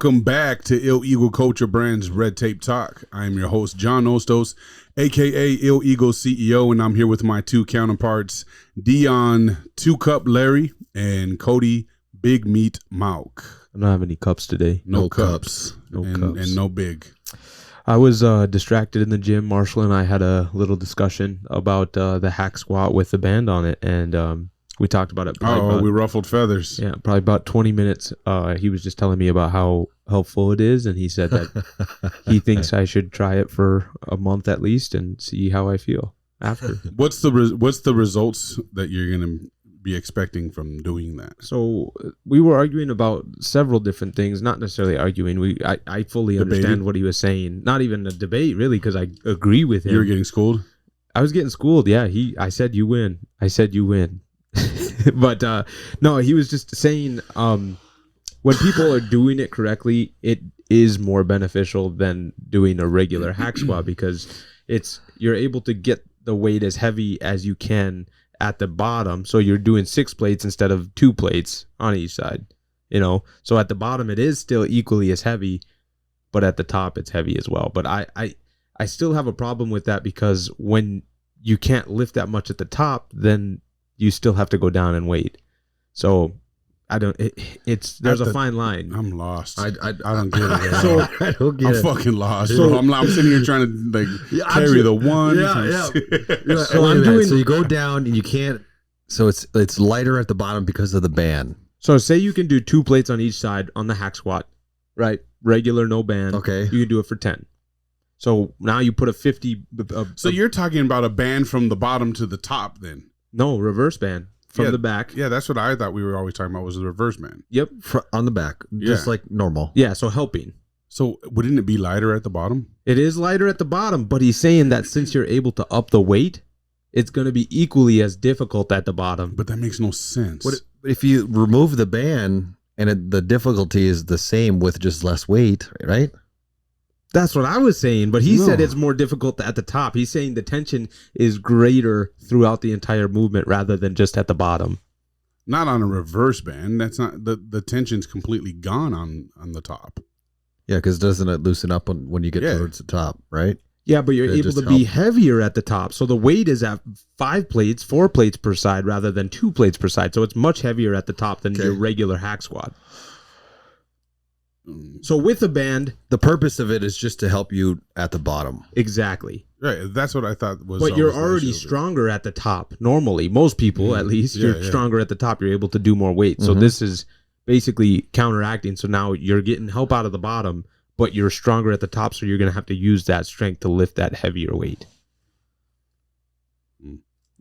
Welcome back to Ill Eagle Culture Brand's Red Tape Talk. I am your host, John Ostos, a.k.a. Ill Eagle CEO, and I'm here with my two counterparts, Dion Two Cup Larry and Cody Big Meat Mauk. I don't have any cups today. No cups. No cups. And no big. I was distracted in the gym. Marshall and I had a little discussion about the hack squat with the band on it, and we talked about it. We ruffled feathers. Yeah, probably about 20 minutes. He was just telling me about how helpful it is, and he said that he thinks I should try it for a month at least and see how I feel after. What's the results that you're going to be expecting from doing that? So we were arguing about several different things, not necessarily arguing. I fully understand what he was saying. Not even a debate, really, because I agree with him. You were getting schooled? I was getting schooled, yeah. I said you win. But no, he was just saying when people are doing it correctly, it is more beneficial than doing a regular hack squat because you're able to get the weight as heavy as you can at the bottom. So you're doing 6 plates instead of 2 plates on each side, So at the bottom, it is still equally as heavy, but at the top, it's heavy as well. But I still have a problem with that because when you can't lift that much at the top, then you still have to go down and weight. So I don't. There's a fine line. I'm lost. I don't get it. So I don't get it. I'm fucking lost. So I'm sitting here trying to carry the one. Yeah. So you go down and you can't. So it's lighter at the bottom because of the band. So say you can do 2 plates on each side on the hack squat, right? Regular, no band. Okay. You can do it for 10. So now you put a 50. So you're talking about a band from the bottom to the top, then? No, reverse band from the back. Yeah, that's what I thought we were always talking about was the reverse band. Yep. On the back, just like normal. Yeah, so helping. So wouldn't it be lighter at the bottom? It is lighter at the bottom, but he's saying that since you're able to up the weight, it's going to be equally as difficult at the bottom. But that makes no sense. What if you remove the band and the difficulty is the same with just less weight, right? That's what I was saying, but he said it's more difficult at the top. He's saying the tension is greater throughout the entire movement rather than just at the bottom. Not on a reverse band. That's not the tension's completely gone on the top. Yeah, because doesn't it loosen up when you get towards the top, right? Yeah, but you're able to be heavier at the top. So the weight is at 4 plates per side rather than 2 plates per side. So it's much heavier at the top than your regular hack squat. So with the band, the purpose of it is just to help you at the bottom. Exactly. Right. That's what I thought was. But you're already stronger at the top. Normally, most people at least, you're stronger at the top. You're able to do more weight. So this is basically counteracting. So now you're getting help out of the bottom, but you're stronger at the top. So you're going to have to use that strength to lift that heavier weight.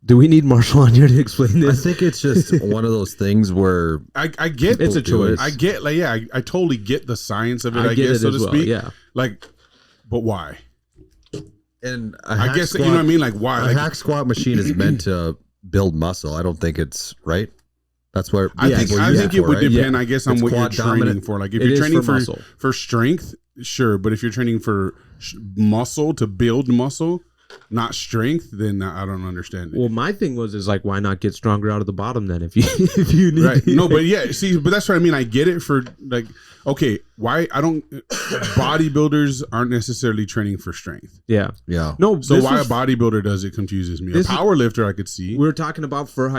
Do we need Marshall on here to explain this? I think it's just one of those things where I get it's a choice. I get I totally get the science of it. I guess so to speak. Yeah. But why? And I guess you know what I mean. Like why? A hack squat machine is meant to build muscle. I don't think it's right. That's where I think it would depend. I guess on it's what you're training for. Like if you're training for strength, sure. But if you're training for muscle to build muscle, not strength, then I don't understand it. Well, my thing is like, why not get stronger out of the bottom then if you need right. No, but but that's what I mean. I get it for like, okay, why bodybuilders aren't necessarily training for strength. Yeah. No, so why a bodybuilder does it confuses me. A power lifter I could see. We're talking about for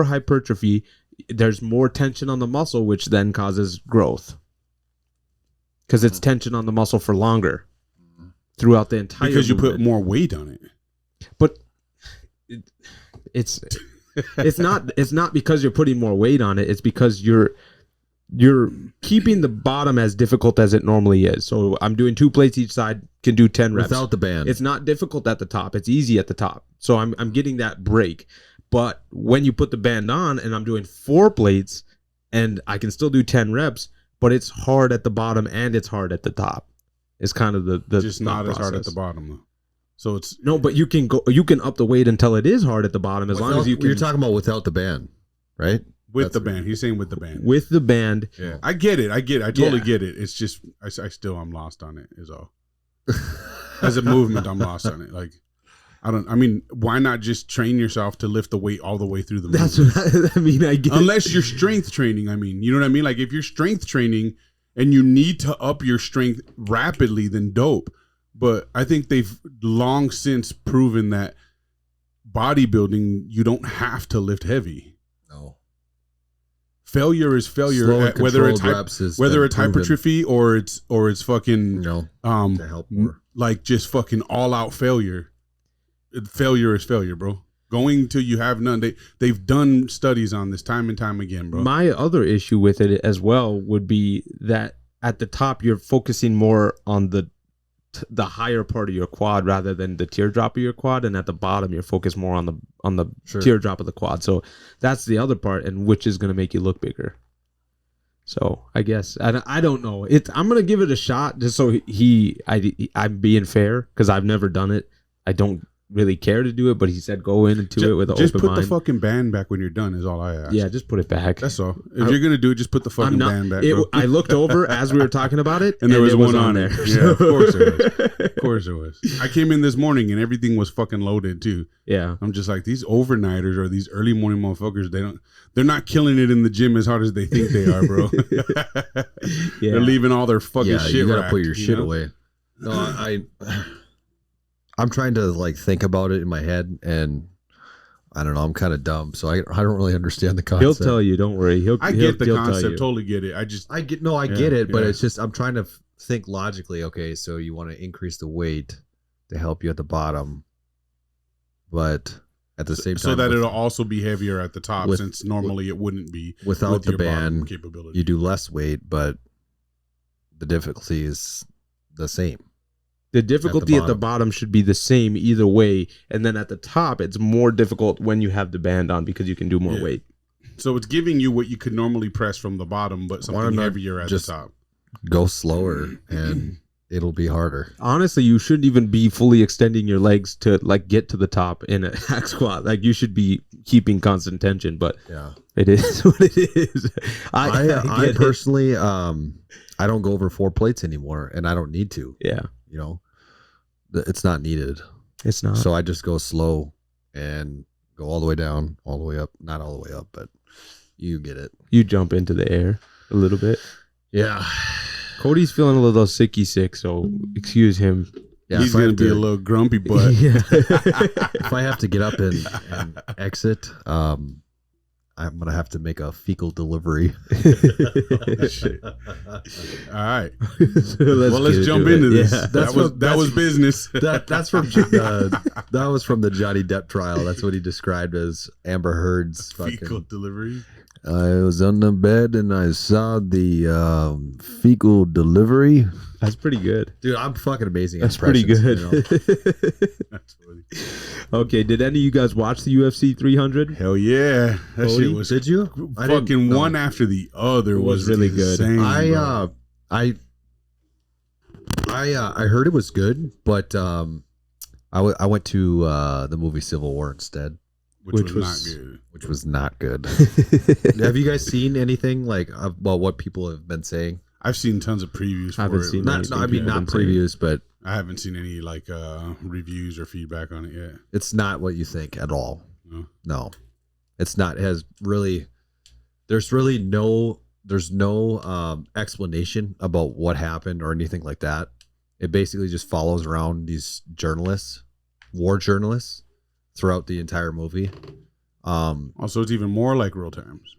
hypertrophy, there's more tension on the muscle, which then causes growth. Because it's tension on the muscle for longer. Throughout the entire because you movement. put more weight on it, but it's not because you're putting more weight on it. It's because you're keeping the bottom as difficult as it normally is. So I'm doing 2 plates each side, can do 10 reps without the band. It's not difficult at the top. It's easy at the top. So I'm getting that break. But when you put the band on and I'm doing 4 plates and I can still do 10 reps, but it's hard at the bottom and it's hard at the top. It's kind of the just not as hard at the bottom though. So it's no, but you can up the weight until it is hard at the bottom as long as you can. You're talking about without the band, right? With the band. He's saying with the band. With the band. Yeah. I get it. I totally get it. It's just I'm lost on it is all. As a movement, I'm lost on it. Like why not just train yourself to lift the weight all the way through the movement? That's what I mean. I get unless you're strength training. You know what I mean? Like if you're strength training and you need to up your strength rapidly, then dope. But I think they've long since proven that bodybuilding, you don't have to lift heavy. No. Failure is failure, whether it's hypertrophy or it's fucking to help more. Like just fucking all out failure. Failure is failure, bro. Going till you have none. They've done studies on this time and time again, bro. My other issue with it as well would be that at the top you're focusing more on the higher part of your quad rather than the teardrop of your quad, and at the bottom you're focused more on the teardrop of the quad. So that's the other part, and which is going to make you look bigger. So I guess I don't know. I'm going to give it a shot just so I'm being fair because I've never done it. I don't really care to do it, but he said go into it with an open mind. Just put the fucking band back when you're done is all I ask. Yeah, just put it back. That's all. If you're gonna do it, just put the fucking band back, bro. I looked over as we were talking about it, and there was one on there. Yeah, of course there was. Of course there was. I came in this morning and everything was fucking loaded too. Yeah, I'm just like, these overnighters or these early morning motherfuckers. They're not killing it in the gym as hard as they think they are, bro. Yeah. They're leaving all their fucking shit. You gotta racked, put your shit away. No, I'm trying to like think about it in my head, and I don't know. I'm kind of dumb, so I don't really understand the concept. He'll tell you. Don't worry. I get the concept. Totally get it. I get it, but it's just I'm trying to think logically. Okay, so you want to increase the weight to help you at the bottom, but at the same time, so that it'll also be heavier at the top, since normally it wouldn't be without the band capability. You do less weight, but the difficulty is the same. The difficulty at the bottom should be the same either way, and then at the top, it's more difficult when you have the band on because you can do more weight. So it's giving you what you could normally press from the bottom, but something heavier at the top. Go slower, and it'll be harder. Honestly, you shouldn't even be fully extending your legs to like get to the top in a hack squat. Like you should be keeping constant tension, but it is what it is. I personally, I don't go over 4 plates anymore, and I don't need to. Yeah. You know, it's not needed. It's not. So I just go slow and go all the way down, all the way up. Not all the way up, but you get it. You jump into the air a little bit. Yeah. Cody's feeling a little sick, so excuse him. Yeah, he's going to be a little grumpy, but if I have to get up and exit, I'm going to have to make a fecal delivery. Shit. All right. Let's jump into this. Yeah. That was business. That's from that was from the Johnny Depp trial. That's what he described as Amber Heard's fecal delivery. I was on the bed and I saw the fecal delivery. That's pretty good. Dude, I'm fucking amazing. That's pretty good. You know? That's funny. Okay, did any of you guys watch the UFC 300? Hell yeah. That shit was Did you? Fucking one after the other was really good. I heard it was good, but I went to the movie Civil War instead. Which was not good. Which was not good. Have you guys seen anything like about what people have been saying? I've seen tons of previews. I haven't seen. Not previews, but I haven't seen any like reviews or feedback on it yet. It's not what you think at all. No, it's not. It has really. There's no explanation about what happened or anything like that. It basically just follows around these war journalists, throughout the entire movie. Also, it's even more like real times.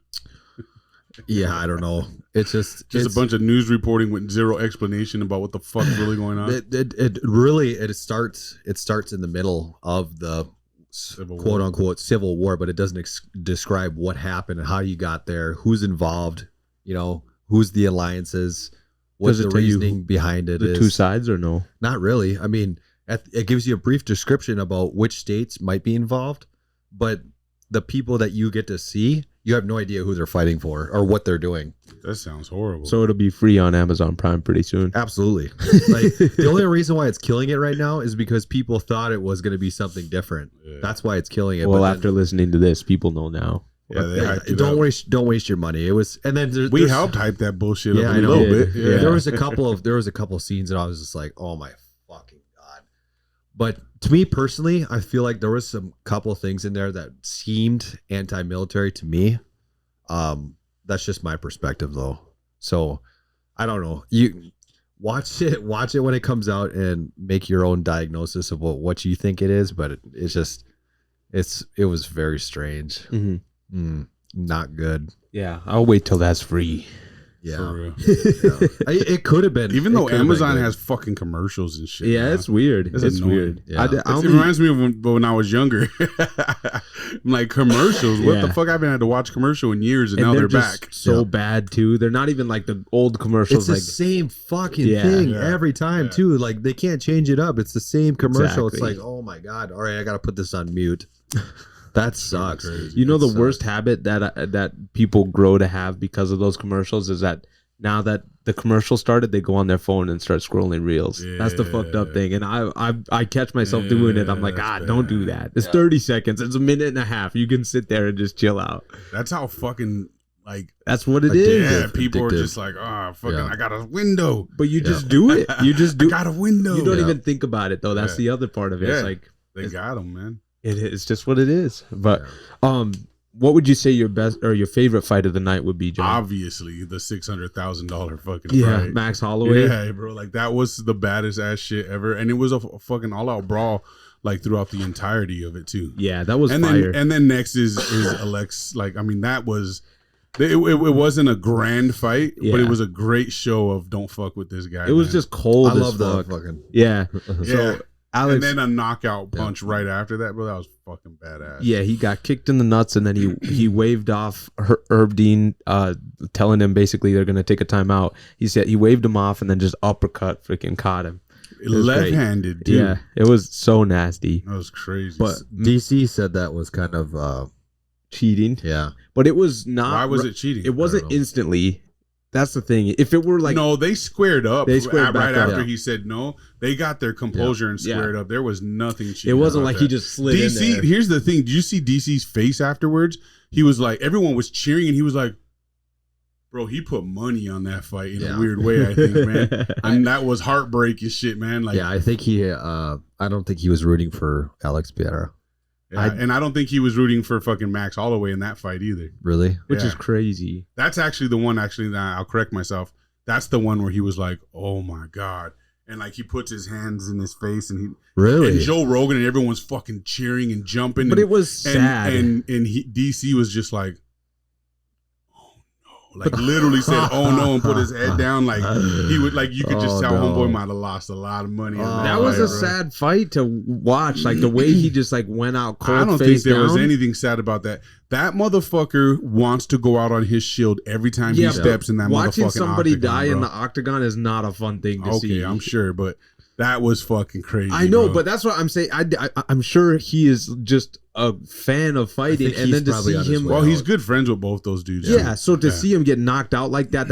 Yeah, I don't know. It's just a bunch of news reporting with zero explanation about what the fuck's really going on. It starts in the middle of the quote unquote civil war, but it doesn't describe what happened and how you got there, who's involved, who's the alliances, what's the reasoning behind it. The two sides or no? Not really. I mean, it gives you a brief description about which states might be involved, but the people that you get to see, you have no idea who they're fighting for or what they're doing. That sounds horrible. So it'll be free on Amazon Prime pretty soon. Absolutely. Like the only reason why it's killing it right now is because people thought it was going to be something different. Yeah. That's why it's killing it. Well, after listening to this, people know now. Yeah, don't waste your money. It was, and then we helped hype that bullshit up a little bit. Yeah. There was a couple scenes that I was just like, oh my fucking god. But to me personally, I feel like there was some couple of things in there that seemed anti-military to me. That's just my perspective though. So I don't know. You watch it when it comes out and make your own diagnosis of what you think it is. But it was very strange. Not good. Yeah, I'll wait till that's free. Yeah, For real. It could have been. Even though Amazon has fucking commercials and shit. Yeah, man. it's weird. It's It's annoying. weird. Yeah. It reminds me of when I was younger. I'm like, commercials. What the Yeah. fuck? I haven't had to watch commercial in years, and now they're just back. so bad too. They're not even like the old commercials. It's the Like same fucking Yeah. thing Yeah. every time Yeah. too. Like they can't change it up. It's the same commercial. Exactly. It's like, oh my god! All right, I gotta put this on mute. That sucks. Crazy. you know, It the sucks. worst habit that people grow to have because of those commercials is that now that the commercial started, they go on their phone and start scrolling reels. That's the fucked up Yeah. thing. And I catch myself doing it. I'm like, that's don't do bad. that. It's 30 seconds. It's a minute and a half. You can sit there and just chill out. That's how fucking like. That's what it Addictive. is. Yeah, people are Addictive. just like, fucking, Yeah. I got a window. But you just do it. You just do. I got a window. You don't Yeah. even think about it though. That's Yeah. the other part of it. Yeah. It's like They got them, man. it's just what it is. But what would you say your best or your favorite fight of the night would be, John? Obviously, the $600,000 fucking Yeah, fight. Max Holloway. Yeah, bro. Like that was the baddest ass shit ever, and it was a fucking all out brawl, like throughout the entirety of it too. Yeah, that was and fire. then next is Alex. Like I mean, that was. It wasn't a grand fight, but Yeah. it was a great show of don't fuck with this guy. it was man. just cold I as love the fuck. fucking. Yeah. yeah. So Alex, and then a knockout punch right after that, bro. That was fucking badass. yeah, he got kicked in the nuts, and then he waved off Herb Dean, telling him basically they're gonna take a timeout. He said he waved him off, and then just uppercut, freaking caught him. was great. Left-handed, dude. Yeah, it was so nasty. That was crazy. But DC said that was kind of Cheating, yeah. but it was not. why was it cheating? It wasn't I don't know. instantly. That's the thing. If it were like no, they squared up. They squared back right up. after Yeah. he said no. They got their composure and Yeah. squared up. There was nothing cheating. it wasn't about like he that. just slid in DC. there. Here's the thing. Did you see DC's face afterwards? He was like, everyone was cheering, and he was like, "Bro, he put money on that fight in Yeah. a weird way." I think, man, and that was heartbreaking shit, man. Like, Yeah, I think he. I don't think he was rooting for Alex Pereira. yeah, and I don't think he was rooting for fucking Max Holloway in that fight either. Really? Which Yeah. is crazy. That's actually the one. Actually, I'll correct myself. That's the one where he was like, "Oh my god," and like he puts his hands in his face, and he Really? and Joe Rogan and everyone's fucking cheering and jumping. But and, it was sad. And DC was just like, "Oh no!" Like literally said, "Oh no," and put his head down. Like he would, like you could just Oh, tell no. homeboy might have lost a lot of money. on that was fight, a bro. sad fight to watch. Like the way he just like went out cold. I don't think face there was down. anything sad about that. That motherfucker wants to go out on his shield every time Yeah, he steps in that Watching motherfucking somebody octagon, die in bro. the octagon is not a fun thing to see. Okay, I'm sure, but that was fucking crazy. I know, bro. but that's what I'm saying. I'm sure he is just a fan of fighting, think and he's then to probably see on his him. way well, he's out. good friends with both those dudes. Yeah, so to see him get knocked out like that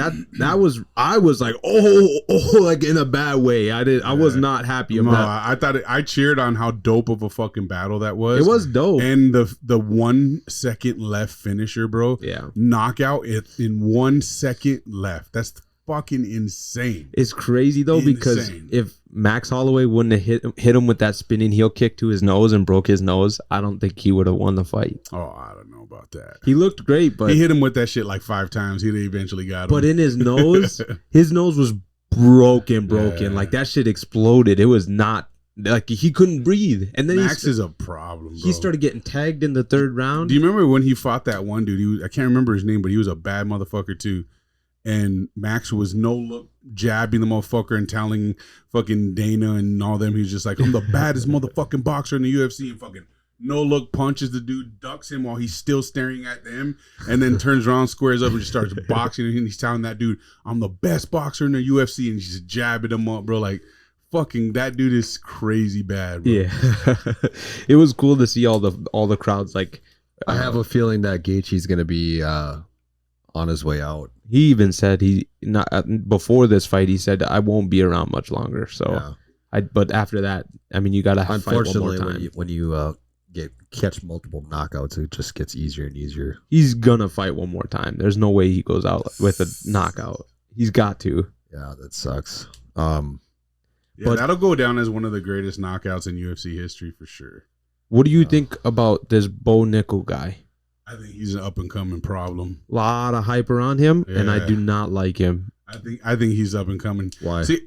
was I was like, oh, like in a bad way. I was not happy No, about. I thought I cheered on how dope of a fucking battle that was. It was dope. and the 1 second left finisher, bro. Yeah. knockout it in 1 second left. That's fucking insane. It's crazy though because Insane. if Max Holloway wouldn't have hit him with that spinning heel kick to his nose and broke his nose, I don't think he would have won the fight. Oh, I don't know about that. He looked great, but He hit him with that shit like 5 times. He eventually got him. but in his nose was broken. Yeah. Like that shit exploded. It was not like he couldn't breathe. And then Max is a problem, bro. he started getting tagged in the third round. Do you remember when he fought that one dude? I can't remember his name, but he was a bad motherfucker too. And Max was no look jabbing the motherfucker and telling fucking Dana and all them. He's just like, I'm the baddest motherfucking boxer in the UFC, and fucking no look punches the dude, ducks him while he's still staring at them, and then turns around, squares up, and just starts boxing. And he's telling that dude, I'm the best boxer in the UFC, and he's just jabbing him up, bro. Like, fucking that dude is crazy bad, bro. Yeah. It was cool to see all the crowds like I have a feeling that Gaethje's going to be on his way out. he even said he not before this fight he said I won't be around much longer. So Yeah. but after that, I mean, you got to fight one more Unfortunately, time. when you catch multiple knockouts, it just gets easier and easier. He's gonna fight one more time. There's no way he goes out with a knockout. He's got to. Yeah, that sucks. Yeah, But- that'll go down as one of the greatest knockouts in UFC history for sure. What do you think about this Bo Nickel guy? I think he's an up and coming problem. Lot of hype around him, and I Yeah. do not like him. I think he's up and coming. Why? See,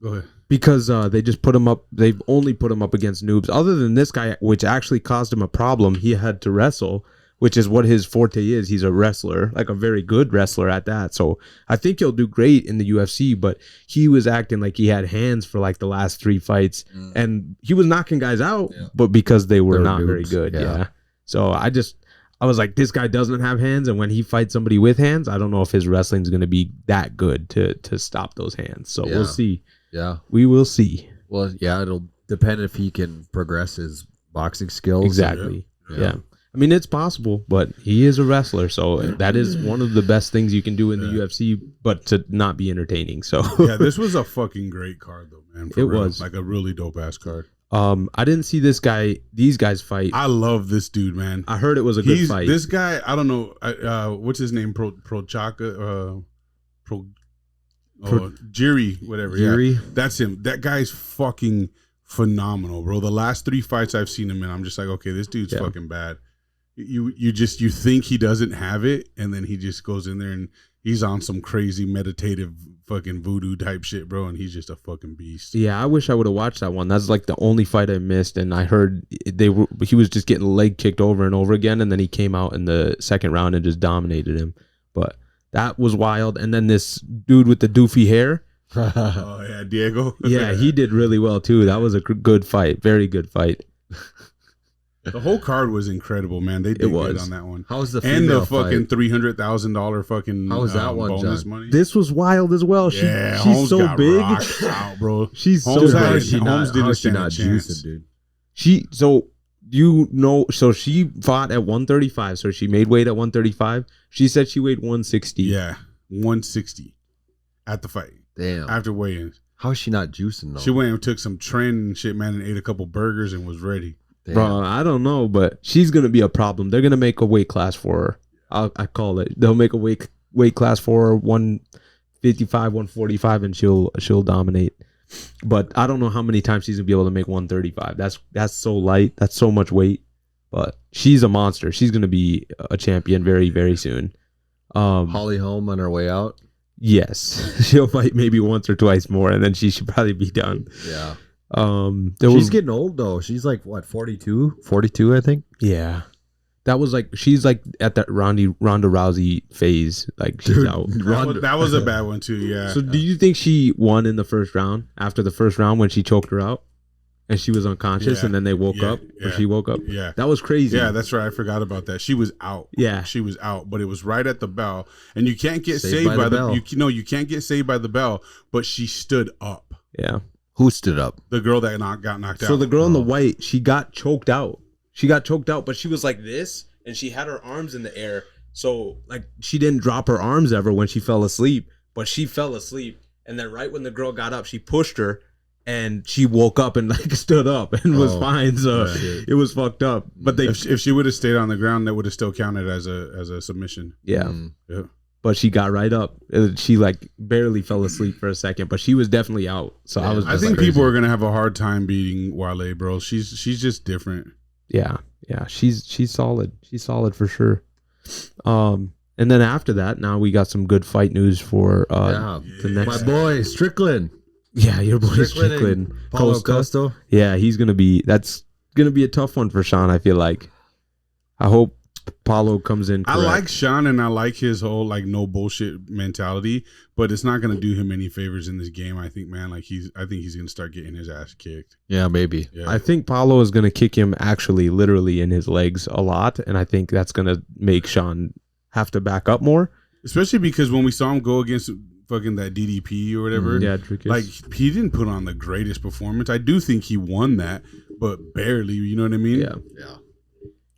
go ahead. Because they just put him up. They've only put him up against noobs. Other than this guy, which actually caused him a problem, he had to wrestle, which is what his forte is. He's a wrestler, like a very good wrestler at that. So I think he'll do great in the UFC, but he was acting like he had hands for like the last 3 fights. And he was knocking guys out, but because they were not very good. Yeah. So I was like, this guy doesn't have hands. And when he fights somebody with hands, I don't know if his wrestling is going to be that good to stop those hands. So we'll see. Yeah. We will see. Well, yeah, it'll depend if he can progress his boxing skills. Exactly. Yeah. I mean, it's possible, but he is a wrestler, so that is one of the best things you can do in the UFC, but to not be entertaining. So yeah, this was a fucking great card, though, man. It was like a really dope ass card. I didn't see these guys fight. I love this dude, man. I heard it was a good fight. This guy, I don't know, what's his name? Prochaka, Jiri, whatever. Jiri? Yeah, that's him. That guy's fucking phenomenal, bro. The last 3 fights I've seen him in, I'm just like, okay, this dude's fucking bad. You think he doesn't have it, and then he just goes in there and he's on some crazy meditative fucking voodoo type shit, bro, and he's just a fucking beast. Yeah, I wish I would have watched that one. That's like the only fight I missed, and I heard he was just getting leg kicked over and over again, and then he came out in the second round and just dominated him. But that was wild. And then this dude with the doofy hair. Oh yeah, Diego. Yeah, he did really well too. That was a good fight, very good fight. The whole card was incredible, man. They did good on that one. How's the and female the fucking fight? $300,000 fucking How was that one, bonus John? money? This was wild as well. She's Holmes so got big. rocked out, bro. She's Holmes so had big. it. Holmes didn't stand a chance, dude. So she fought at 135. So she made weight at 135. She said she weighed 160. Yeah, 160 at the fight. Damn. After weigh-ins. How is she not juicing though? She went and took some training and shit, man, and ate a couple burgers and was ready. Damn. Bro, I don't know, but she's gonna be a problem. They're gonna make a weight class for her. I call it. They'll make a weight class for her, 155, 145, and she'll dominate. But I don't know how many times she's gonna be able to make 135. That's so light. That's so much weight. But she's a monster. She's gonna be a champion very, very soon. Holly Holm on her way out. Yes, she'll fight maybe once or twice more, and then she should probably be done. Yeah. She's getting old though. She's like what, 42, I think. Yeah, that was like she's like at that Ronda Rousey phase. Like she's out. That was a bad one too. Yeah. So do you think she won in the first round? After the first round when she choked her out and she was unconscious, and then they woke up, or she woke up? Yeah, that was crazy. Yeah, that's right. I forgot about that. She was out. Yeah, she was out, but it was right at the bell, and you can't get saved by the bell. You can't get saved by the bell, but she stood up. Yeah. Who stood up? The girl that got knocked out. So the girl in the white, she got choked out. But she was like this, and she had her arms in the air. So like she didn't drop her arms ever when she fell asleep, but she fell asleep, and then right when the girl got up, she pushed her, and she woke up and like stood up and was fine. So it was fucked up. But if she would have stayed on the ground, that would have still counted as a submission. Yeah. Yeah. But she got right up. She like barely fell asleep for a second, but she was definitely out. So I think people are gonna have a hard time beating Wale, bro. She's just different. Yeah, she's solid. She's solid for sure. And then after that, now we got some good fight news for the next. My boy Strickland. Yeah, your boy Strickland. Paulo Costa. Yeah, that's gonna be a tough one for Sean. I feel like. I hope Paulo comes in correct. I like Sean, and I like his whole like no bullshit mentality, but it's not going to do him any favors in this game. I think, man, I think he's going to start getting his ass kicked. Yeah, maybe. Yeah. I think Paulo is going to kick him actually literally in his legs a lot, and I think that's going to make Sean have to back up more. Especially because when we saw him go against fucking that DDP or whatever, like he didn't put on the greatest performance. I do think he won that, but barely. You know what I mean?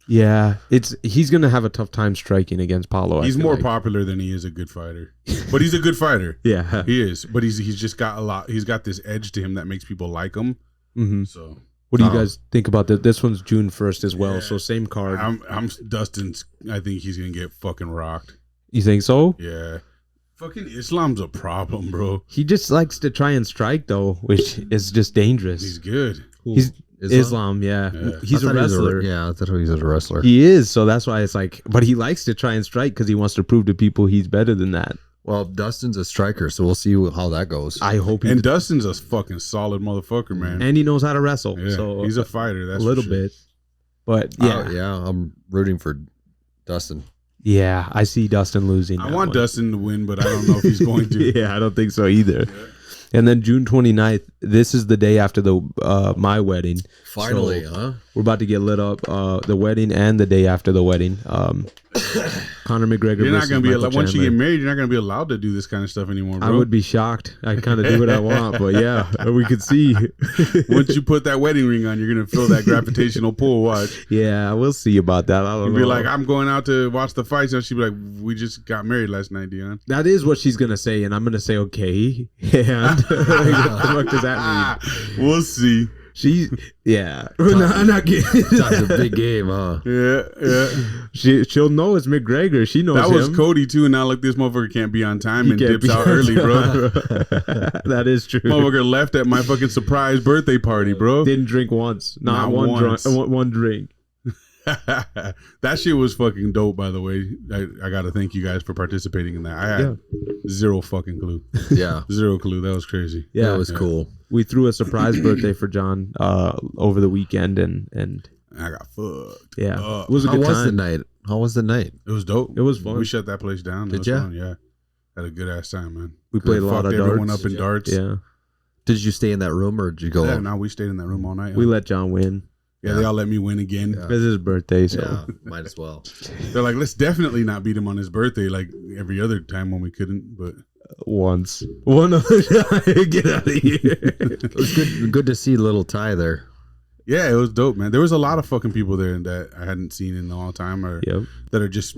Yeah, he's gonna have a tough time striking against Paulo. He's more popular than he is a good fighter, but he's a good fighter. Yeah, he is. But he's just got a lot. He's got this edge to him that makes people like him. Mm-hmm. So, what do you guys think about that? This one's June 1st as well, so same card. I'm Dustin's. I think he's gonna get fucking rocked. You think so? Yeah. Fucking Islam's a problem, bro. He just likes to try and strike though, which is just dangerous. He's good. He's Islam, yeah. He's a wrestler. I thought he was a wrestler. He is, so that's why it's like, but he likes to try and strike because he wants to prove to people he's better than that. Well, Dustin's a striker, so we'll see how that goes. I hope And Dustin's a fucking solid motherfucker, man. and he knows how to wrestle. Yeah, So he's a fighter. That's a little for sure. bit. But yeah, Yeah, I'm rooting for Dustin. yeah, I see Dustin losing. I that want one. Dustin to win, but I don't know if he's going to. Yeah, I don't think so either. And then June 29th, this is the day after the my wedding. Finally, So huh? we're about to get lit up. The wedding and the day after the wedding. Conor McGregor. You're not versus gonna be Michael allowed, once you get Chandler. married. You're not gonna be allowed to do this kind of stuff anymore, bro. I would be shocked. I kind of do what I want, but yeah, we could see. Once you put that wedding ring on, you're gonna feel that gravitational pull. Watch. Yeah, we'll see about that. I don't You'll know. be like, I'm going out to watch the fights, and she'll be like, we just got married last night, Dion. that is what she's gonna say, and I'm gonna say okay. And what the fuck does that mean? We'll see. Yeah, I'm not kidding. That's a big game, huh? Yeah. She'll know it's McGregor. She knows That was him. Cody too, and now look, this motherfucker can't be on time and Can't dips be out on early, bro. That is true. Motherfucker left at my fucking surprise birthday party, bro. Didn't drink once. Not one once. one drink. That shit was fucking dope, by the way. I gotta thank you guys for participating in that. I had zero fucking clue. Yeah, Zero clue. That was crazy. Yeah, that was cool. we threw a surprise birthday for John over the weekend, and I got fucked. yeah, up. it was a How good was time. the night? How was the night? It was dope. It was fun. We shut that place down. It Did was ya? fun, yeah. Had a good ass time, man. We played a lot Fucked of everyone darts. up in darts. Yeah, Did you stay in that room or did you go? Yeah, no, we stayed in that room all night. we let John win. Yeah, they all let me win again. Yeah. It's his birthday, so Yeah, might as well. They're like, let's definitely not beat him on his birthday like every other time when we couldn't. But once, one other time, get out of here. It was good to see little Ty there. yeah, it was dope, man. There was a lot of fucking people there that I hadn't seen in a long time, or Yep. that are just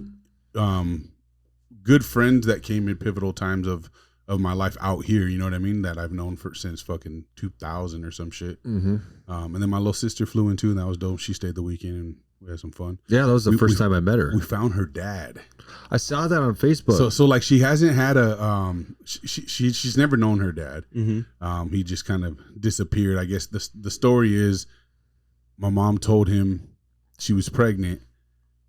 good friends that came in pivotal times of my life out here. You know what I mean? That I've known since fucking 2000 or some shit. Mm-hmm. And then my little sister flew in too, and that was dope. She stayed the weekend, and we had some fun. Yeah, that was the We- first we- time I met her. We found her dad. I saw that on Facebook. So like she hasn't had a she's never known her dad. Mm-hmm. He just kind of disappeared. I guess the story is my mom told him she was pregnant,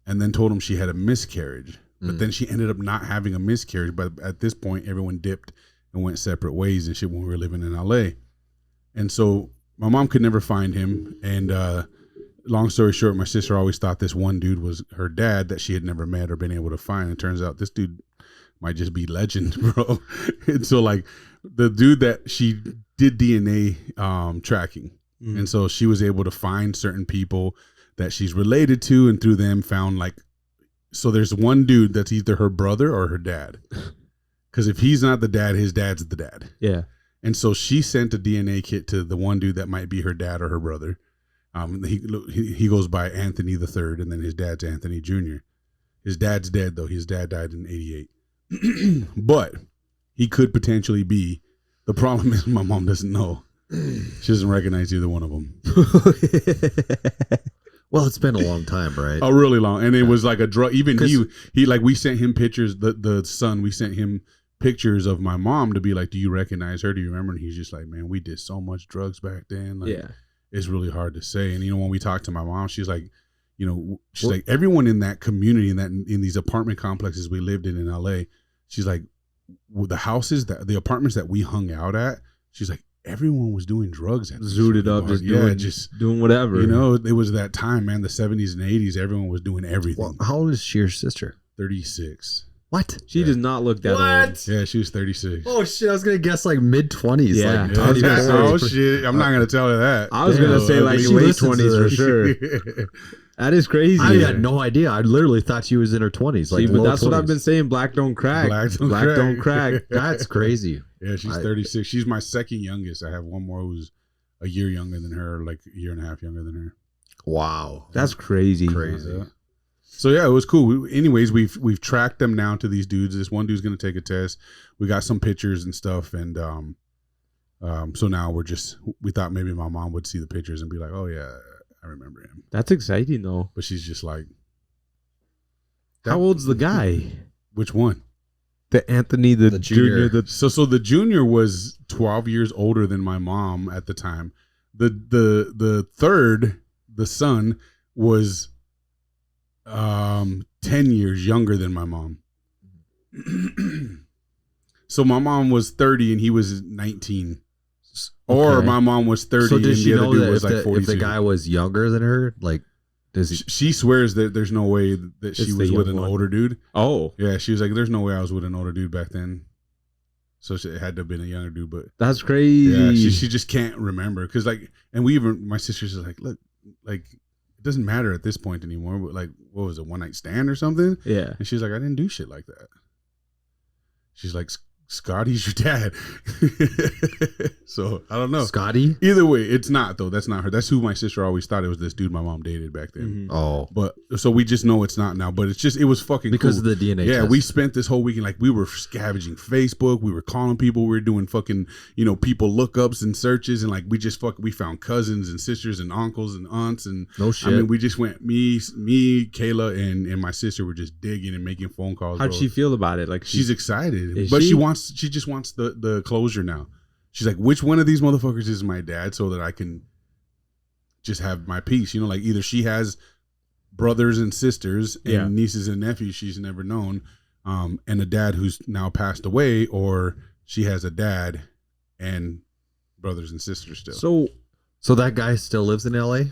and then told him she had a miscarriage. But then she ended up not having a miscarriage. But at this point, everyone dipped and went separate ways and shit when we were living in LA. And so my mom could never find him. And long story short, my sister always thought this one dude was her dad that she had never met or been able to find. It turns out this dude might just be legend, bro. And so like the dude that she did DNA tracking. Mm-hmm. And so she was able to find certain people that she's related to, and through them found like, so there's one dude that's either her brother or her dad. Because if he's not the dad, his dad's the dad. Yeah. And so she sent a DNA kit to the one dude that might be her dad or her brother. He goes by Anthony the Third, and then his dad's Anthony Jr. His dad's dead though. His dad died in '88. But he could potentially be. The problem is my mom doesn't know. She doesn't recognize either one of them. Well, it's been a long time, right? A really long, and it was like a drug. Even 'Cause- he like we sent him pictures. The son, we sent him pictures of my mom to be like, do you recognize her? Do you remember? And he's just like, man, we did so much drugs back then. Like, Yeah. it's really hard to say. And when we talked to my mom, she's like, she's like, everyone in that community, in these apartment complexes we lived in LA, she's like, the houses the apartments that we hung out at, she's like, everyone was doing drugs at these Zooted up, fucking just bars. doing whatever. It was that time, man, the 70s and 80s, everyone was doing everything. Well, how old is your sister? 36. What? She does not look that old. Yeah, she was 36. Oh shit! I was gonna guess like mid-20s. Yeah. Like Yeah, 24. oh shit! I'm not gonna tell her that. I was gonna say like She late listens to 20s for this. sure. That is crazy. I had no idea. I literally thought she was in her 20s. Like See, but low that's what 20s. I've been saying. Black don't crack. Black don't Black crack. don't crack. That's crazy. Yeah, she's 36. She's my second youngest. I have one more who's a year younger than her, like a year and a half younger than her. Wow. That's crazy. Crazy. So yeah, it was cool. Anyways, we've tracked them now to these dudes. This one dude's gonna take a test. We got some pictures and stuff, and so now we thought maybe my mom would see the pictures and be like, oh yeah, I remember him. That's exciting though. But she's just like, How old's the guy? which one? The Anthony, the junior. junior. So the junior was 12 years older than my mom at the time. The third, the son, was 10 years younger than my mom. So my mom was 30 and he was 19. Or Okay. my mom was 30 So and does she the other know dude that was like if 42. the guy was younger than her, like, does he? She swears that there's no way that she It's the was with young an one. older dude. Oh, Yeah, she was like, there's no way I was with an older dude back then. So it had to have been a younger dude, but that's crazy. yeah, she just can't remember because like, and we even my sister's like, look, like it doesn't matter at this point anymore. But like, what was it, one night stand or something? Yeah. And she's like, I didn't do shit like that. She's like, Scotty's your dad. So I don't know. Scotty? Either way, it's not though. That's not her. That's who my sister always thought it was. This dude my mom dated back then. Mhm. Oh, But so we just know it's not now. But it's just it was fucking because cool. of the DNA Yeah, test. we spent this whole weekend like we were scavenging Facebook. We were calling people. We were doing fucking people lookups and searches and like we found cousins and sisters and uncles and aunts and No shit. I mean we just went me, Kayla and my sister were just digging and making phone calls. How'd bro. she feel about it? Like She's excited, Is but she? she just wants the closure now. She's like, which one of these motherfuckers is my dad, so that I can just have my peace. Like either she has brothers and sisters and Yeah. nieces and nephews she's never known, and a dad who's now passed away, or she has a dad and brothers and sisters still. So that guy still lives in L.A.,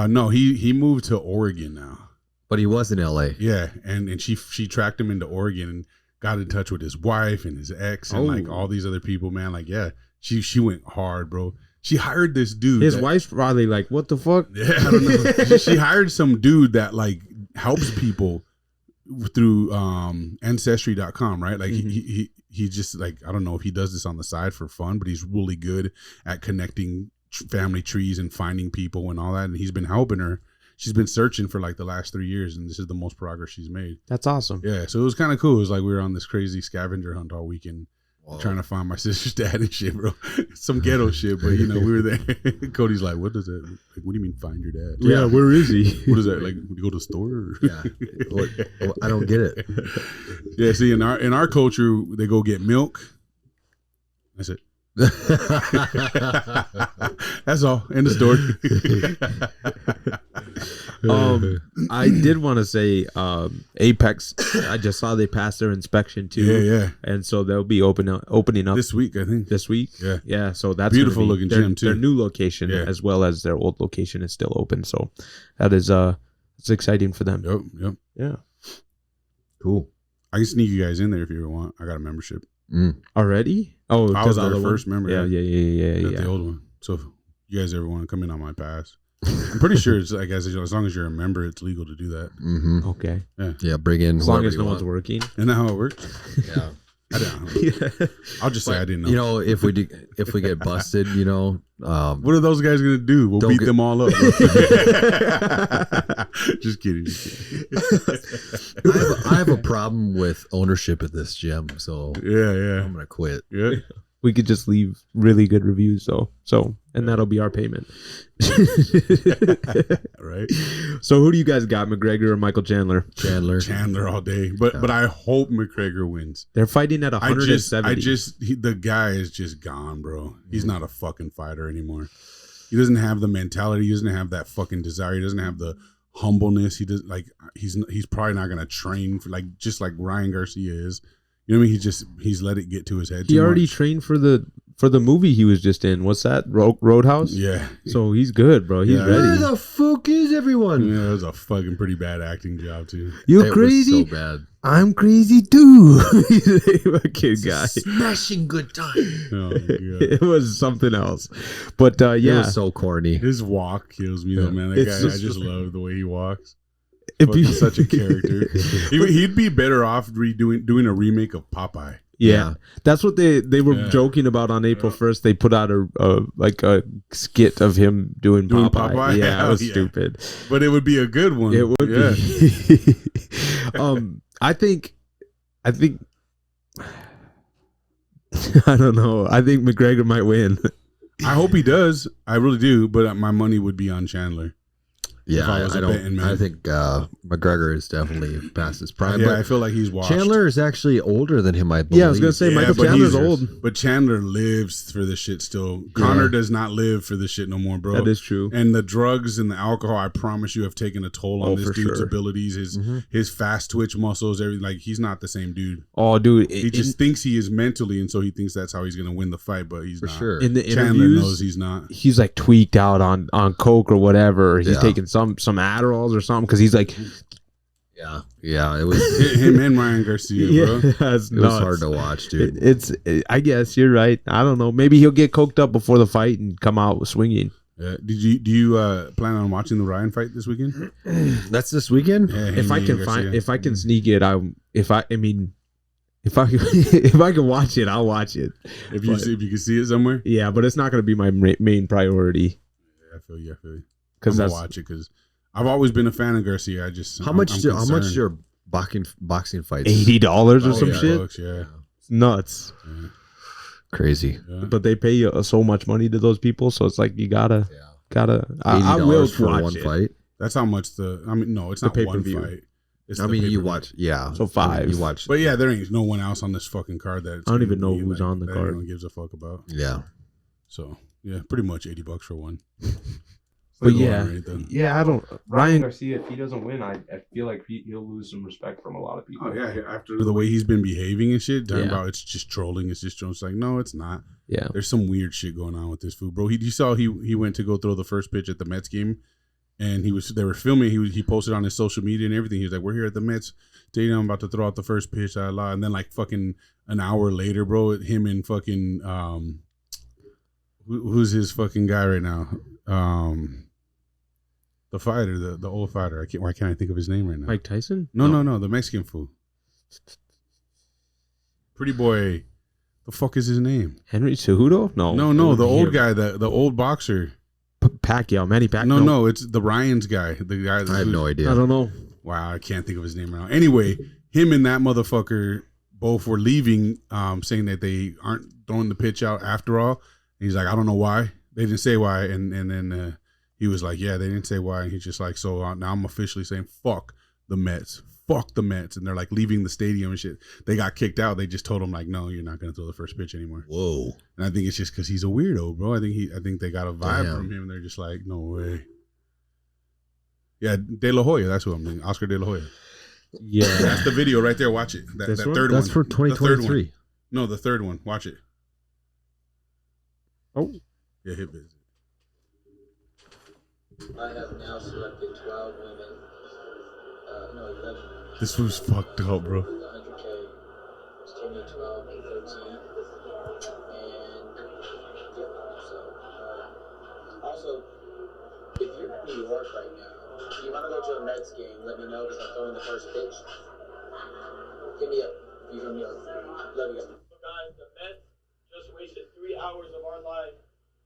No, he moved to Oregon now. but he was in L.A. Yeah, and she tracked him into Oregon and got in touch with his wife and his ex and like Oh. all these other people, man. Like, yeah, she went hard, bro. She hired this dude. his wife's probably like, what the fuck? Yeah, I don't know. She hired some dude that like helps people through ancestry.com, right? Like Mhm. he just like, I don't know if he does this on the side for fun, but he's really good at connecting family trees and finding people and all that. And he's been helping her. She's been searching for like the last 3 years, and this is the most progress she's made. That's awesome. Yeah, so it was kind of cool. It was like we were on this crazy scavenger hunt all weekend, Whoa. trying to find my sister's dad and shit, bro. Some ghetto shit, but we were there. Cody's like, "What does that? Like, what do you mean find your dad? Yeah. Where is he? What is that? Like, you go to the store? Or? Yeah. What? I don't get it. Yeah. See, in our culture, they go get milk. That's it. That's all. End of story. I did want to say, Apex. I just saw they passed their inspection too. Yeah. And so they'll be opening up This week, I think. this week. Yeah. Yeah. So that's Beautiful gonna be looking their, gym, too. Their new location, Yeah. as well as their old location, is still open. So that is it's exciting for them. Yep. Yeah. Cool. I can sneak you guys in there if you ever want. I got a membership. Already? Oh, I to was the their other one? first member. Yeah. Not the old one. So if you guys ever want to come in on my pass, I'm pretty sure it's like as long as you're a member, it's legal to do that. Mm-hmm. Okay. Yeah, bring in As long whoever as you no one's want. working. Isn't that how it works? Yeah. I don't know. I'll just say I didn't know. If we get busted, What are those guys gonna do? We'll Don't beat get- them all up. Just kidding. I have a problem with ownership at this gym, so Yeah. I'm gonna quit. Yeah. We could just leave really good reviews though. And that'll be our payment. Right. So who do you guys got, McGregor or Michael Chandler? Chandler. all day. But I hope McGregor wins. They're fighting at 170. The guy is just gone, bro. He's not a fucking fighter anymore. He doesn't have the mentality. He doesn't have that fucking desire. He doesn't have the humbleness. He does like he's probably not gonna train for just like Ryan Garcia is. You know what I mean? He's let it get to his head. He too already much. trained for the movie he was just in. What's that? Roadhouse? Yeah. So he's good, bro. He's Yeah. Where ready. the fuck is everyone? Yeah, it was a fucking pretty bad acting job too. You It crazy? was so bad. I'm crazy too. He's a kid guy. Smashing good time. Oh, my God. It was something else. But It yeah. was so corny. His walk kills me though, Yeah. man. That It's guy, I just- just love the way he walks. It'd be- Fucking such a character. He'd be better off doing a remake of Popeye. Yeah, that's what they were Yeah. joking about on April 1st. They put out a skit of him doing Doing Popeye. Popeye? Yeah, it Hell was yeah. stupid. But it would be a good one. It would Yeah. be. I think. I don't know. I think McGregor might win. I hope he does. I really do. But my money would be on Chandler. Yeah, I was I a don't. betting man. I think McGregor is definitely past his prime. Yeah, but I feel like he's washed. Chandler is actually older than him, I believe. Yeah, I was gonna say Michael but Chandler's he's- old. But Chandler lives for this shit still. Connor does not live for this shit no more, bro. That is true. And the drugs and the alcohol, I promise you, have taken a toll on this for dude's sure. abilities, his fast twitch muscles, everything. Like, he's not the same dude. Oh, dude, He just thinks he is mentally, and so he thinks that's how he's gonna win the fight, but he's For not. sure. in the Chandler interviews, knows he's not. he's like tweaked out on coke or whatever. Or he's Yeah. taking some Adderalls or something because he's like, Yeah, it was Him and Ryan Garcia, bro. that's it was hard to watch, dude. I guess you're right. I don't know. Maybe he'll get coked up before the fight and come out swinging. Yeah. Do you plan on watching the Ryan fight this weekend? That's this weekend. Yeah, If I him can and find, Garcia. if I can sneak it, if I if I can watch it, I'll watch it. if you can see it somewhere. Yeah, but it's not going to be my main priority Yeah, I feel you. because I'm that's gonna watch it because I've always been a fan of Garcia. How much? I'm How much concerned. your boxing fights? $80 or some yeah, shit. bucks, yeah. It's nuts. Crazy. Yeah. But they pay you so much money to those people, so it's like you gotta. I $80 will for watch one it. fight. That's how much no, it's The not one pay-per-view. fight. It's I the mean, you pay-per-view. watch. Yeah. So 5. You watch. But yeah, there ain't no one else on this fucking card that I don't even know who's on the that card. anyone gives a fuck about. Yeah. So yeah, pretty much $80 for one. But Still yeah, alright, then. yeah, I don't. Ryan Garcia, if he doesn't win, I feel like he'll lose some respect from a lot of people. Oh yeah, after the way he's been behaving and shit, talking Yeah. about it's just trolling. It's just trolling. It's like, no, it's not. Yeah. There's some weird shit going on with this fool, bro. You saw he went to go throw the first pitch at the Mets game, and they were filming. He posted on his social media and everything. He was like, "We're here at the Mets stadium, I'm about to throw out the first pitch." And then like fucking an hour later, bro, him and fucking who's his fucking guy right now? The fighter, the old fighter. Why can't I think of his name right now? Mike Tyson? No, the Mexican fool. Pretty boy. The fuck is his name? Henry Cejudo? No, the old guy, the old boxer. Pacquiao, Manny Pacquiao. No, it's the Ryan's guy. The guy. I have no idea. I don't know. Wow, I can't think of his name right now. Anyway, him and that motherfucker both were leaving, saying that they aren't throwing the pitch out after all. And he's like, I don't know why. They didn't say why. And then he was like, yeah, they didn't say why. And he's just like, so now I'm officially saying, fuck the Mets. Fuck the Mets. And they're like leaving the stadium and shit. They got kicked out. They just told him like, no, you're not going to throw the first pitch anymore. Whoa. And I think it's just because he's a weirdo, bro. I think they got a vibe Damn. from him. They're just like, no way. Yeah, De La Hoya. That's who I'm thinking. Oscar De La Hoya. Yeah. That's the video right there. Watch it. That This one? third That's one. for The third one. 2023. No, the third one. Watch it. Oh. Yeah, hit visit. I have now selected 12 women. No, 11. This was fucked up, bro. The 100K. It's 2012 and 13. And yeah, also, if you're in New York right now, you want to go to a Mets game, let me know because I'm throwing the first pitch. Hit me up. If you're from New York. Love you guys. Guys, the Mets just wasted 3 hours of our life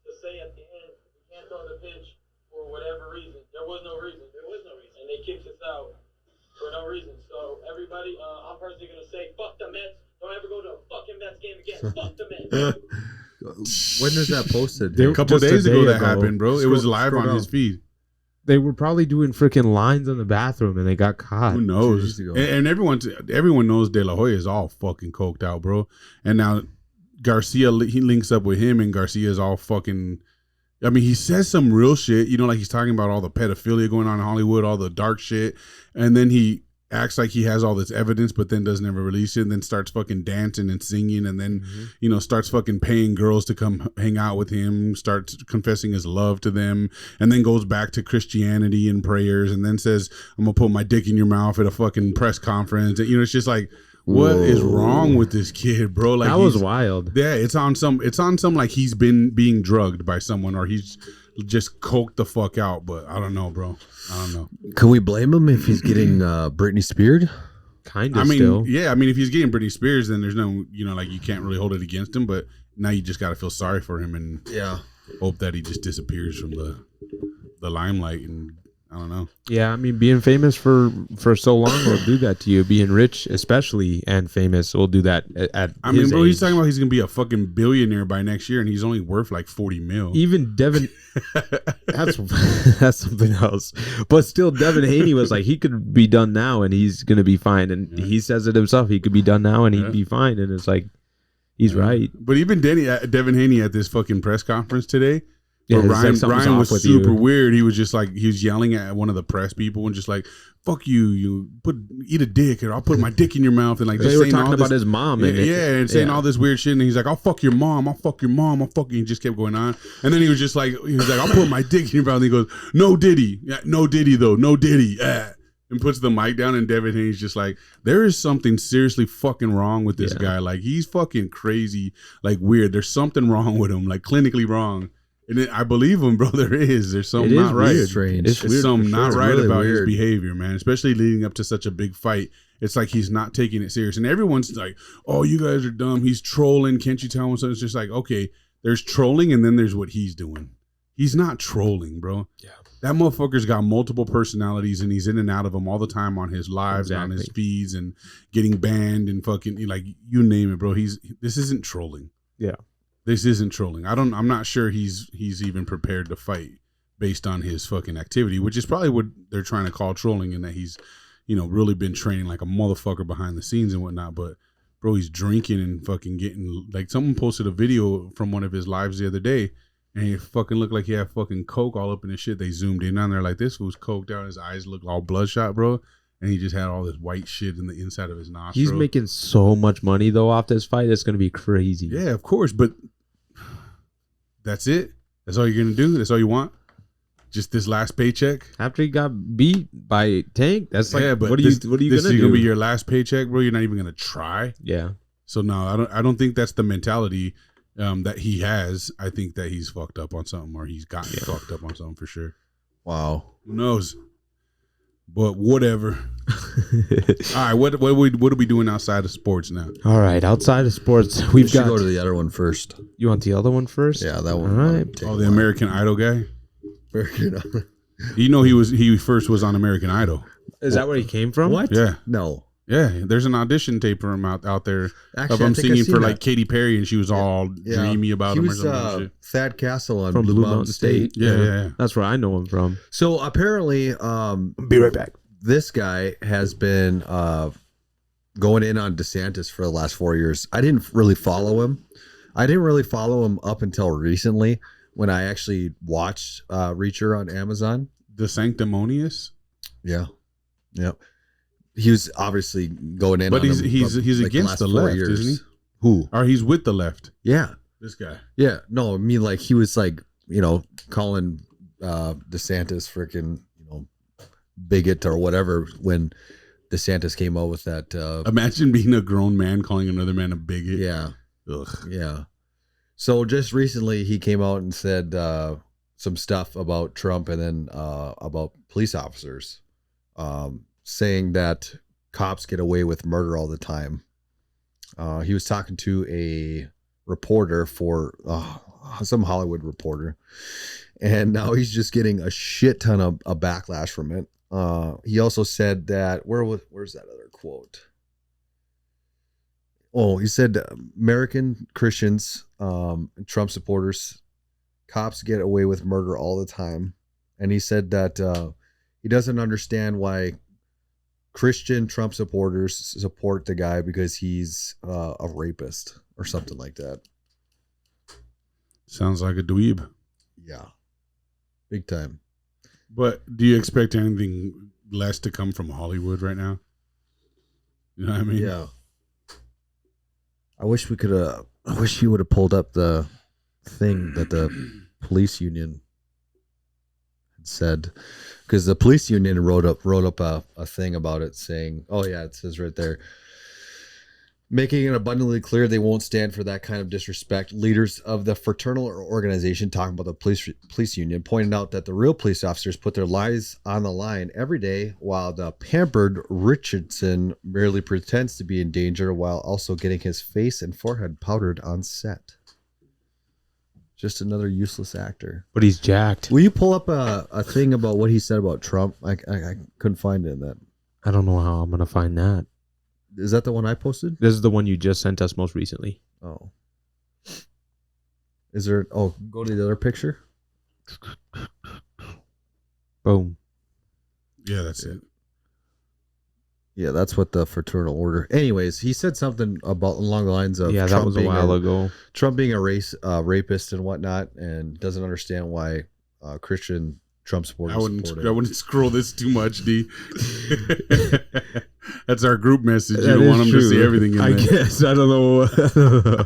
to say at the end we can't throw the pitch for whatever reason. There was no reason. And they kicked us out for no reason. So everybody, I'm personally gonna say, fuck the Mets. Don't ever go to a fucking Mets game again. Fuck the Mets. When is that posted? They- A couple Just days a ago day that ago. happened, bro. It was live Scroll on his down. feed. They were probably doing freaking lines in the bathroom and they got caught. Who knows? days ago. And everyone knows De La Hoya is all fucking coked out, bro. And now Garcia, he links up with him, and Garcia is all fucking. I mean, he says some real shit, like he's talking about all the pedophilia going on in Hollywood, all the dark shit, and then he acts like he has all this evidence, but then doesn't ever release it, and then starts fucking dancing and singing, and then starts fucking paying girls to come hang out with him, starts confessing his love to them, and then goes back to Christianity and prayers, and then says, "I'm gonna put my dick in your mouth" at a fucking press conference. It's just like, what is wrong with this kid, bro? Like, That was he's- wild. Yeah, it's on some like he's been being drugged by someone, or he's just coked the fuck out. But I don't know, bro. I don't know. Can we blame him if he's getting Britney speared? Kind I of mean, still. yeah, I mean, if he's getting Britney Spears, then there's no, like you can't really hold it against him. But now you just got to feel sorry for him and Yeah. hope that he just disappears from the limelight. And I don't know. Yeah, I mean, being famous for so long will do that to you. Being rich, especially, and famous will do that at I mean, his bro, age. he's talking about he's gonna be a fucking billionaire by next year, and he's only worth like 40 mil. Even Devin, that's something else. But still, Devin Haney was like, he could be done now, and he's gonna be fine. And he says it himself. He could be done now, and he'd be fine. And it's like, he's right. But even Devin Haney at this fucking press conference today. Yeah, Ryan was super weird. He was just like, he was yelling at one of the press people and just like, "Fuck you! Eat a dick, or I'll put my dick in your mouth." And like, they just were talking talking about his mom, and saying all this weird shit. And he's like, "I'll fuck your mom. I'll fuck your mom. I'll fuck you." He just kept going on. And then he was like, "I'll put my dick in your mouth." And he goes, "No Diddy, no Diddy though, no Diddy." And puts the mic down, and Devin Haney's just like, there is something seriously fucking wrong with this guy. Like, he's fucking crazy, like weird. There's something wrong with him, like clinically wrong. And I believe him, bro. There's something not right. Weird. Strange. It's weird something not right really about weird. his behavior, man. Especially leading up to such a big fight. It's like he's not taking it serious, and everyone's like, "Oh, you guys are dumb. He's trolling. Can't you tell him?" So it's just like, okay, there's trolling, and then there's what he's doing. He's not trolling, bro. Yeah, that motherfucker's got multiple personalities, and he's in and out of them all the time on his lives, and on his feeds, and getting banned, and fucking like you name it, bro. This isn't trolling. Yeah. This isn't trolling. I'm not sure he's even prepared to fight based on his fucking activity, which is probably what they're trying to call trolling, in that he's, really been training like a motherfucker behind the scenes and whatnot. But bro, he's drinking and fucking getting, like, someone posted a video from one of his lives the other day, and he fucking looked like he had fucking coke all up in his shit. They zoomed in on there like, this was coked out. His eyes looked all bloodshot, bro. And he just had all this white shit in the inside of his nostril. He's making so much money though off this fight. It's gonna be crazy. Yeah, of course, but that's it. That's all you're gonna do. That's all you want. Just this last paycheck. After he got beat by Tank, that's like, but what are you gonna do? This is gonna be your last paycheck, bro. You're not even gonna try. Yeah. So no, I don't think that's the mentality that he has. I think that he's fucked up on something, or he's gotten fucked up on something for sure. Wow. Who knows? But whatever. All right, what are we doing outside of sports now? All right, outside of sports, We we've should got. go to the other one first. You want the other one first? Yeah, that one. All right. Oh, the American Idol guy. American. He first was on American Idol. Is that where he came from? What? Yeah. No. Yeah, there's an audition tape for him out there Actually, of I him think singing I've seen for that. like Katy Perry, and she was all dreamy about he him was, or something. Shit. Thad Castle on From Blue Mountain State. Yeah. That's where I know him from. So apparently, Be right back. this guy has been going in on DeSantis for the last 4 years. I didn't really follow him. Up until recently, when I actually watched Reacher on Amazon. The Sanctimonious. Yeah. Yep. He was obviously going in But on he's him, he's like, against last the 4 left, years. isn't he? Who? Or he's with the left. Yeah. This guy. Yeah. No, I mean, like, he was like, calling DeSantis freaking, bigot or whatever when DeSantis came out with that. Imagine being a grown man calling another man a bigot. Yeah. Ugh. Yeah. So just recently he came out and said some stuff about Trump and then about police officers, saying that cops get away with murder all the time. He was talking to a reporter for some Hollywood reporter, and now he's just getting a shit ton of backlash from it. He also said that where's that other quote? Oh, he said American Christians, Trump supporters, cops get away with murder all the time. And he said that he doesn't understand why Christian Trump supporters support the guy because he's a rapist or something like that. Sounds like a dweeb. Yeah. Big time. But do you expect anything less to come from Hollywood right now? You know what I mean? Yeah. I wish he would have pulled up the thing that the police union had said, because the police union wrote up a thing about it saying, oh yeah, it says right there, making it abundantly clear they won't stand for that kind of disrespect. Leaders of the fraternal organization, talking about the police union, pointed out that the real police officers put their lives on the line every day, while the pampered Richardson merely pretends to be in danger while also getting his face and forehead powdered on set. Just another useless actor. But he's jacked. Will you pull up a thing about what he said about Trump? I couldn't find it in that. I don't know how I'm gonna find that. Is that the one I posted? This is the one you just sent us most recently. Oh. Is there... Oh, go to the other picture. Boom. Yeah, that's it. Yeah, that's what the fraternal order... Anyways, he said something about along the lines of... Yeah, that Trump was a being while ago. Trump being a rapist and whatnot, and doesn't understand why Christian Trump supporters I wouldn't scroll this too much, D. That's our group message. You don't want them to see everything in there. I guess. I don't know.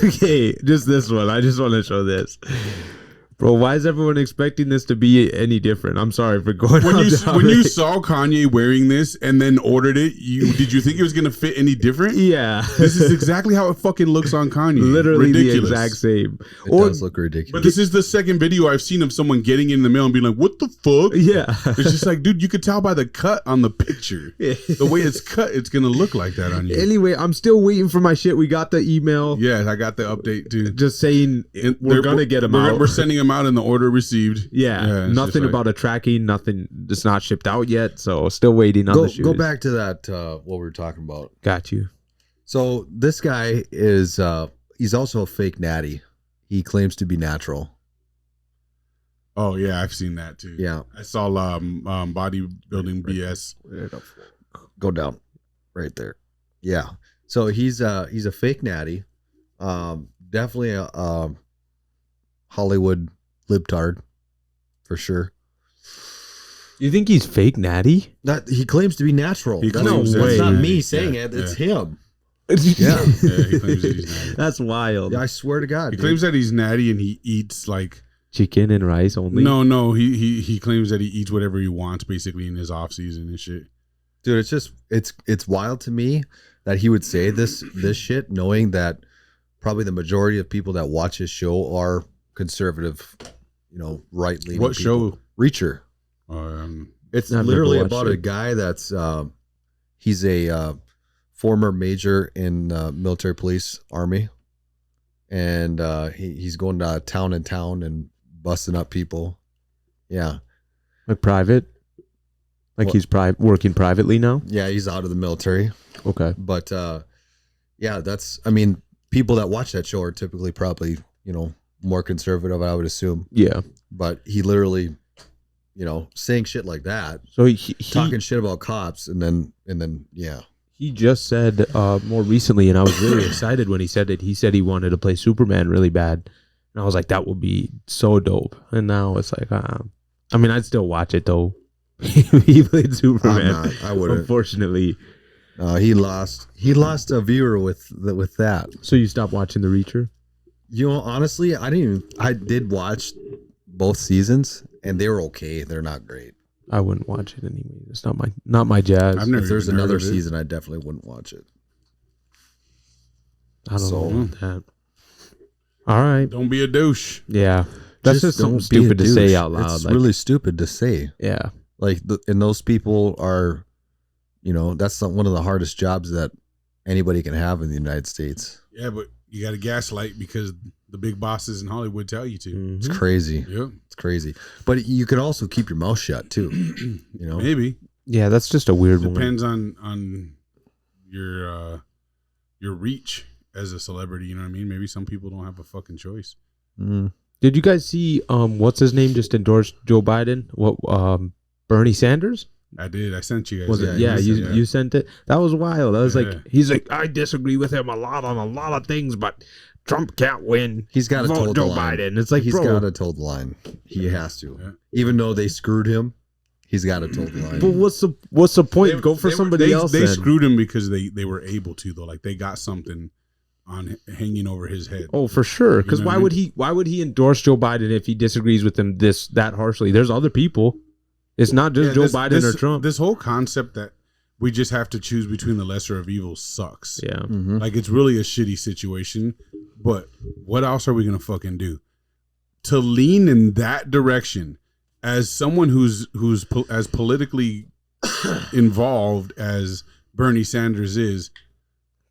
Okay, just this one. I just want to show this. Bro, why is everyone expecting this to be any different? I'm sorry for going when you saw Kanye wearing this and then ordered it, did you think it was going to fit any different? Yeah. This is exactly how it fucking looks on Kanye. Literally ridiculous. the exact same. It does look ridiculous. But this is the second video I've seen of someone getting it in the mail and being like, what the fuck? Yeah. It's just like, dude, you could tell by the cut on the picture. The way it's cut, it's going to look like that on you. Anyway, I'm still waiting for my shit. We got the email. Yeah, I got the update too. Just saying we're going to get them out. We're sending them out in the order received. Yeah, nothing about a tracking, nothing. It's not shipped out yet, so still waiting on the shoes. Go back to that, what we were talking about. Got you. So this guy is, he's also a fake natty. He claims to be natural. Oh yeah, I've seen that too. Yeah. I saw bodybuilding BS. Go down right there. Yeah. So he's a fake natty. Definitely a Hollywood libtard for sure. You think he's fake natty? He claims to be natural. He That's claims that's not natty. me saying Yeah, it. It's yeah. him. Yeah. Yeah, he claims that he's natty. That's wild. Yeah, I swear to God. He dude. claims that he's natty and he eats like Chicken and rice only? no. He claims that he eats whatever he wants basically in his off season and shit. Dude, it's just it's wild to me that he would say this shit, knowing that probably the majority of people that watch his show are conservative, right leaning. What show? Reacher. It's I've never literally watched about it. a guy that's he's a former major in military police army, and he's going to town in town and busting up people. Yeah, Like private? Like What? he's working privately now? yeah, he's out of the military, Okay. but yeah, I mean, people that watch that show are typically probably more conservative, I would assume, Yeah. but he literally, saying shit like that, So talking shit about cops, and then yeah. he just said more recently, and I was really excited when he said it. He said he wanted to play Superman really bad. And I was like, that would be so dope. And now it's like, I mean, I'd still watch it though. He played Superman. I wouldn't. Unfortunately. He lost a viewer with that. So you stopped watching The Reacher? Honestly, I did watch both seasons and they were okay. They're not great. I wouldn't watch it anyway. It's not my jazz. I've never If there's even heard another of it. season, I definitely wouldn't watch it. I don't So- know about that. All right. Don't be a douche. Yeah. That's just something don't be a stupid to say douche. out loud. It's like, really stupid to say. yeah. And those people are, that's one of the hardest jobs that anybody can have in the United States. Yeah, but you got to gaslight because the big bosses in Hollywood tell you to. It's crazy. Yeah, It's crazy. But you can also keep your mouth shut too. maybe Yeah, that's just a weird one. depends on your reach as a celebrity. You know what I mean? Maybe some people don't have a fucking choice. Mm. Did you guys see what's his name just endorsed Joe Biden? What Bernie Sanders? I did. I sent you guys. Was that. it? Yeah, you sent it. That was wild. I was Yeah. like, he's like, I disagree with him a lot on a lot of things, but Trump can't win. He's got to Vote toe the Joe line. Biden. It's like, He's bro, got to toe the line. He has to. Yeah. Even though they screwed him, he's got to toe the line. but what's the point? Go for somebody else. They then. screwed him because they were able to though. Like they got something on hanging over his head. Oh, for sure. Because You know why what would why would he endorse Joe Biden if he disagrees with him that harshly? There's other people. It's not just Yeah, Joe Biden or Trump. This whole concept that we just have to choose between the lesser of evils sucks. Yeah. Mhm. Like it's really a shitty situation. But what else are we gonna fucking do? To lean in that direction as someone who's as politically involved as Bernie Sanders is,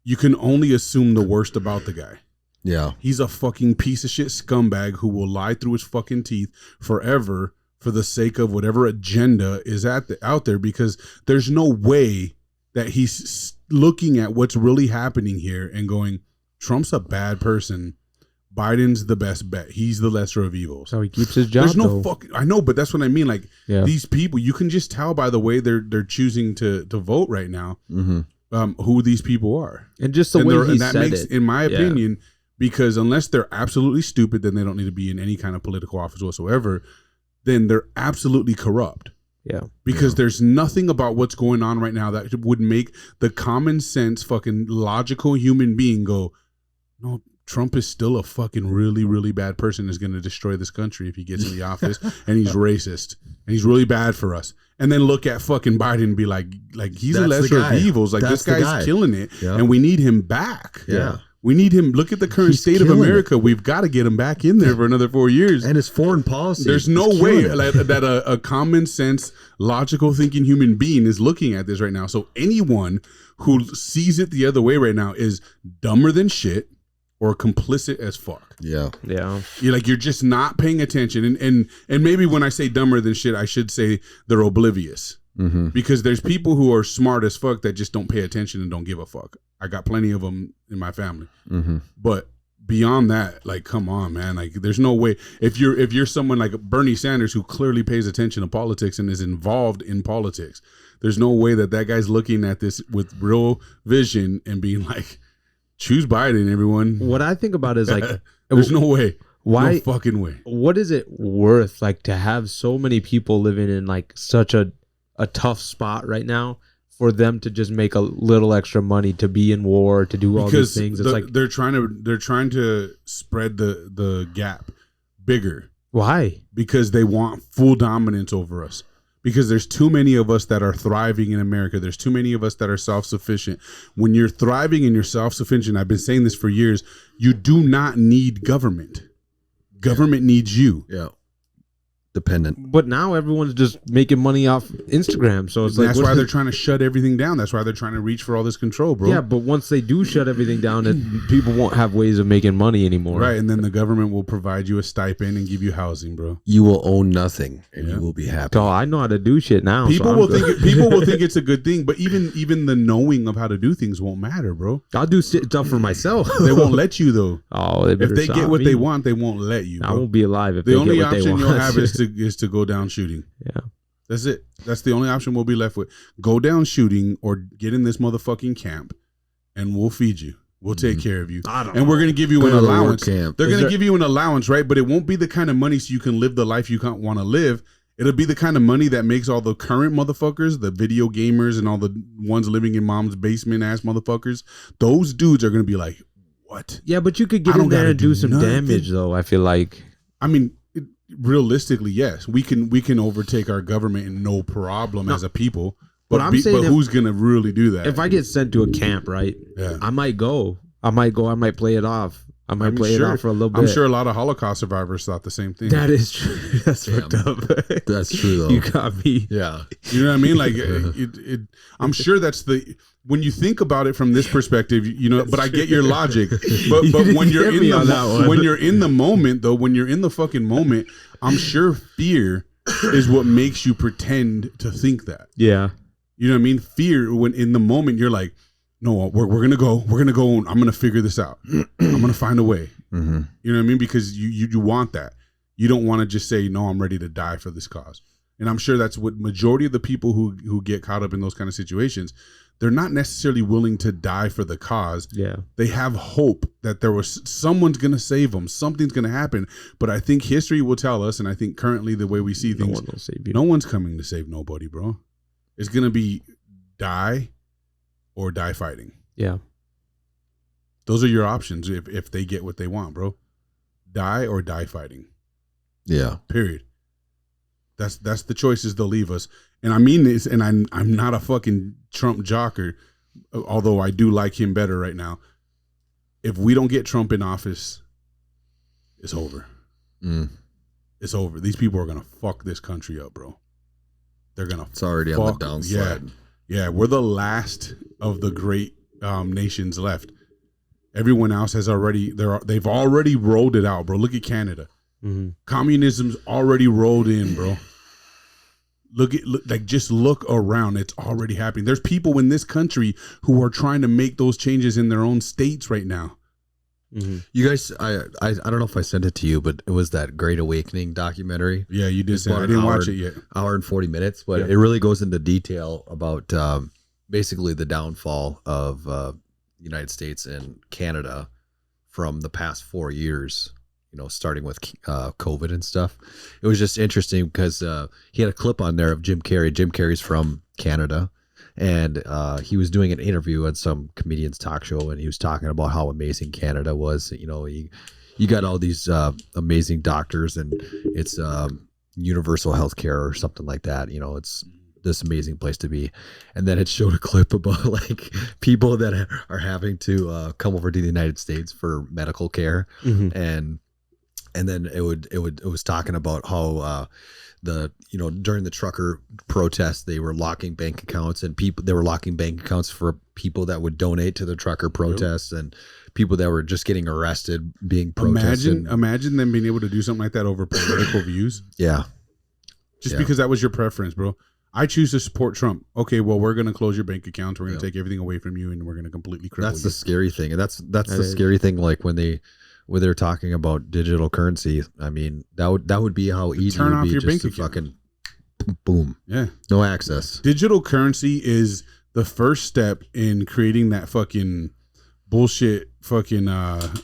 you can only assume the worst about the guy. Yeah. He's a fucking piece of shit scumbag who will lie through his fucking teeth forever for the sake of whatever agenda is out there, because there's no way that he's looking at what's really happening here and going, Trump's a bad person. Biden's the best bet. He's the lesser of evils. So he keeps his job. There's no fucking. I know, but that's what I mean. Like these people, you can just tell by the way they're choosing to vote right now, who these people are, and just the way he said it. In my opinion, because unless they're absolutely stupid, then they don't need to be in any kind of political office whatsoever. Then they're absolutely corrupt. Yeah, because there's nothing about what's going on right now that would make the common sense, fucking logical human being go, no. Trump is still a fucking really, really bad person, is going to destroy this country if he gets in the office, and he's racist and he's really bad for us. And then look at fucking Biden and be like he's a lesser of evils. Like this guy's killing it, and we need him back. Yeah. We need him. Look at the current state of America. We've got to get him back in there for another 4 years. And his foreign policy. There's no way that a common sense, logical thinking human being is looking at this right now. So anyone who sees it the other way right now is dumber than shit, or complicit as fuck. Yeah. You're just not paying attention. And maybe when I say dumber than shit, I should say they're oblivious. Because there's people who are smart as fuck that just don't pay attention and don't give a fuck. I got plenty of them in my family. But beyond that, like, come on, man. Like, there's no way. If you're someone like Bernie Sanders, who clearly pays attention to politics and is involved in politics, there's no way that guy's looking at this with real vision and being like, choose Biden, everyone. What I think about is like, there's no way. Why? No fucking way. What is it worth, like, to have so many people living in like such a tough spot right now for them to just make a little extra money to be in war, to do all these things? It's like they're trying to spread the gap bigger. Why? Because they want full dominance over us. Because there's too many of us that are thriving in America. There's too many of us that are self-sufficient. When you're thriving and you're self-sufficient, I've been saying this for years, you do not need government. Government needs you. Yeah. Dependent. But now everyone's just making money off Instagram, so it's that's why they're trying to shut everything down. That's why they're trying to reach for all this control, bro. Yeah, but once they do shut everything down, people won't have ways of making money anymore. Right, and then the government will provide you a stipend and give you housing, bro. You will own nothing, and you will be happy. Oh, I know how to do shit now. People will think it's a good thing, but even the knowing of how to do things won't matter, bro. I'll do stuff for myself. They won't let you though. Oh, if they get what they want, they won't let you, bro. I won't be alive if the they only get what option they want. you'll have is to go down shooting. Yeah. That's it. That's the only option we'll be left with. Go down shooting or get in this motherfucking camp and we'll feed you. We'll take care of you. And we're going to give you an allowance. They're going to give you an allowance, right? But it won't be the kind of money so you can live the life you want to live. It'll be the kind of money that makes all the current motherfuckers, the video gamers and all the ones living in mom's basement ass motherfuckers, those dudes are going to be like, what? Yeah, but you could get in there and do some damage though, I feel like. I mean, realistically, yes, we can overtake our government in no problem as a people. But who's gonna really do that? If I get sent to a camp, right? Yeah. I might go. I might play it off. I might play it off for a little bit. I'm sure a lot of Holocaust survivors thought the same thing. That is true. That's fucked up. That's true though. You got me. Yeah. You know what I mean? Like I'm sure that's when you think about it from this perspective, you know, but I get your logic. But when you're in the moment though, when you're in the fucking moment, I'm sure fear is what makes you pretend to think that. Yeah. You know what I mean? Fear, when in the moment you're like, no, we're gonna go. I'm gonna figure this out. I'm gonna find a way. Mm-hmm. You know what I mean? Because you want that. You don't want to just say, no, I'm ready to die for this cause. And I'm sure that's what majority of the people who get caught up in those kind of situations, they're not necessarily willing to die for the cause. Yeah. They have hope that someone's going to save them. Something's going to happen. But I think history will tell us, and I think currently the way we see things, no one will save you. No one's coming to save nobody, bro. It's going to be die or die fighting. Yeah. Those are your options if they get what they want, bro. Die or die fighting. Yeah. Period. That's the choices they'll leave us. And I mean this, and I'm not a fucking Trump jocker, although I do like him better right now. If we don't get Trump in office, it's over. It's over. These people are gonna fuck this country up, bro. They're gonna. It's already on the downside. Yeah, we're the last of the great nations left. Everyone else has they've already rolled it out, bro. Look at Canada. Communism's already rolled in, bro. Just look around. It's already happening. There's people in this country who are trying to make those changes in their own states right now. You guys, I don't know if I sent it to you, but it was that Great Awakening documentary. Yeah, you did say I didn't watch it yet. Hour and 40 minutes, but it really goes into detail about basically the downfall of the United States and Canada from the past 4 years. You know, starting with COVID and stuff. It was just interesting because he had a clip on there of Jim Carrey. Jim Carrey's from Canada, and he was doing an interview at some comedian's talk show, and he was talking about how amazing Canada was. You know, you got all these amazing doctors, and it's universal health care or something like that. You know, it's this amazing place to be. And then it showed a clip about like people that are having to come over to the United States for medical care, and then it was talking about how during the trucker protests they were locking bank accounts, and they were locking bank accounts for people that would donate to the trucker protests, and people that were just getting arrested being protested. Imagine them being able to do something like that over political views. Yeah. Just because that was your preference, bro. I choose to support Trump. Okay, well, we're going to close your bank accounts. We're going to take everything away from you, and we're going to completely cripple you. That's the scary thing, and that's the scary thing. Like when they're talking about digital currency, I mean that would be how easy turn it would off be your just bank to account. fucking boom. Yeah, no access. Digital currency is the first step in creating that fucking bullshit fucking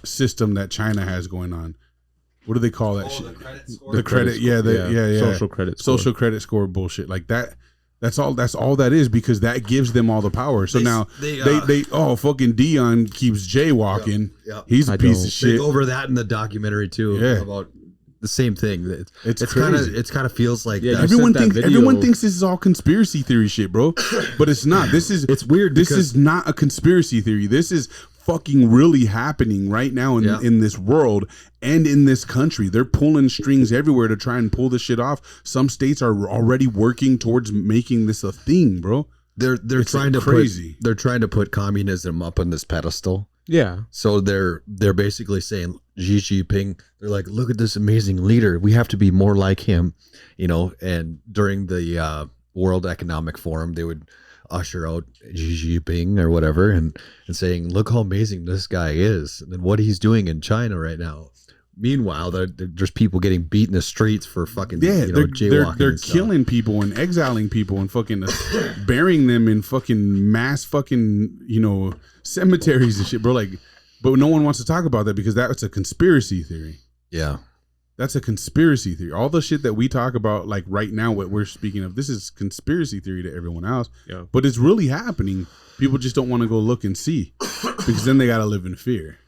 system that China has going on. What do they call that shit? The credit score. The credit, yeah. Social credit score. Social credit score bullshit like that. That's all that is, because that gives them all the power. So they fucking Dion keeps jaywalking. Yep. He's a piece of shit. They go over that in the documentary too. Yeah. About the same thing. It's kind of feels like that. Everyone thinks this is all conspiracy theory shit, bro. But it's not. It's weird. This is not a conspiracy theory. This is fucking really happening right now in this world and in this country. They're pulling strings everywhere to try and pull this shit off. Some states are already working towards making this a thing, bro. They're trying to put communism up on this pedestal. Yeah. So they're basically saying Xi Jinping, they're like, look at this amazing leader. We have to be more like him, you know. And during the World Economic Forum, they would usher out Xi Jinping or whatever and saying, look how amazing this guy is and what he's doing in China right now. Meanwhile, there's people getting beat in the streets for fucking jaywalking. They're killing people and exiling people and fucking burying them in fucking mass fucking cemeteries and shit, bro. Like, but no one wants to talk about that because that's a conspiracy theory. Yeah, that's a conspiracy theory. All the shit that we talk about, like right now, what we're speaking of, this is conspiracy theory to everyone else. Yeah, but it's really happening. People just don't want to go look and see because then they got to live in fear.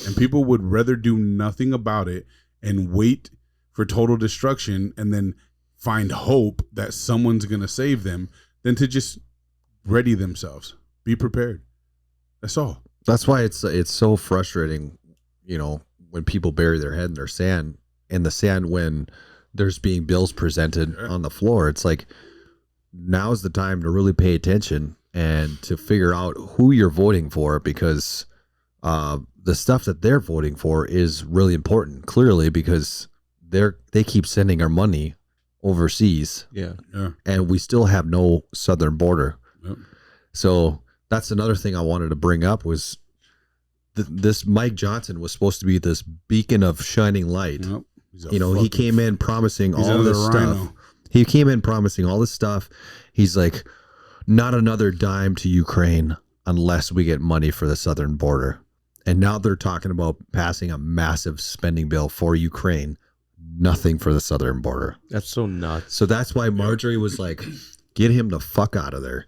And people would rather do nothing about it and wait for total destruction and then find hope that someone's going to save them than to just ready themselves. Be prepared. That's all. That's why it's so frustrating, when people bury their head in the sand when there's being bills presented on the floor. It's like, now's the time to really pay attention and to figure out who you're voting for, because the stuff that they're voting for is really important, clearly, because they keep sending our money overseas. Yeah. And we still have no southern border. Yep. So that's another thing I wanted to bring up was this Mike Johnson was supposed to be this beacon of shining light. Yep. He came in promising all this stuff. He came in promising all this stuff. He's like, not another dime to Ukraine unless we get money for the southern border. And now they're talking about passing a massive spending bill for Ukraine. Nothing for the southern border. That's so nuts. So that's why Marjorie was like, get him the fuck out of there.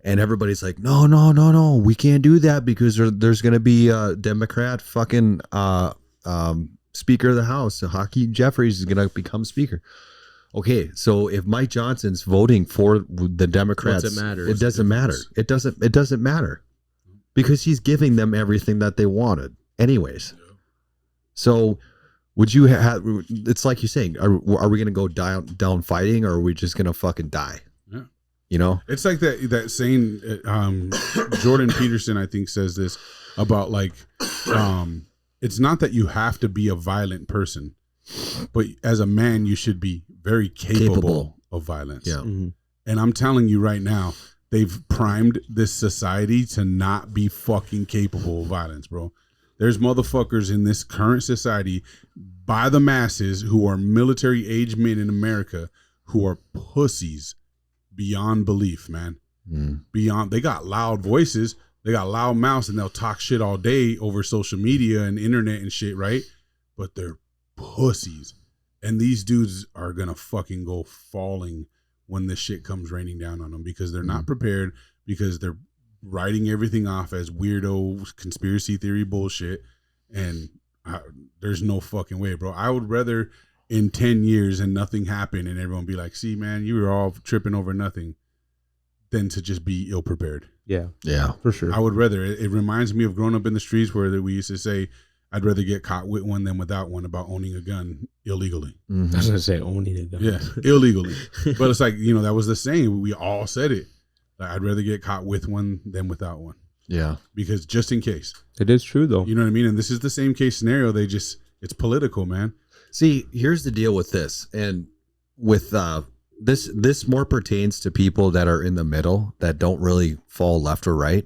And everybody's like, no, we can't do that because there's going to be a Democrat fucking Speaker of the House. Hakeem Jeffries is going to become Speaker. Okay, so if Mike Johnson's voting for the Democrats, it doesn't matter. It doesn't matter. Because he's giving them everything that they wanted anyways. So would you have, it's like you're saying, are we going to go down fighting, or are we just going to fucking die? You know, It's like that saying. Jordan Peterson, I think, says this about like, it's not that you have to be a violent person, but as a man, you should be very capable of violence. Yeah. Mm-hmm. And I'm telling you right now, they've primed this society to not be fucking capable of violence, bro. There's motherfuckers in this current society by the masses who are military age men in America who are pussies beyond belief, man. Beyond, they got loud voices, they got loud mouths, and they'll talk shit all day over social media and internet and shit, right? But they're pussies. And these dudes are gonna fucking go falling when this shit comes raining down on them because they're not prepared, because they're writing everything off as weirdo conspiracy theory bullshit. And there's no fucking way, bro. I would rather in 10 years and nothing happened and everyone be like, see, man, you were all tripping over nothing, than to just be ill prepared. Yeah. Yeah. For sure. I would rather. It reminds me of growing up in the streets where we used to say, I'd rather get caught with one than without one, about owning a gun illegally. I was gonna say owning it. Yeah, illegally. But it's like, that was the saying. We all said it. Like, I'd rather get caught with one than without one. Yeah. Because just in case. It is true though. You know what I mean? And this is the same case scenario. It's political, man. See, here's the deal with this, and with this more pertains to people that are in the middle that don't really fall left or right.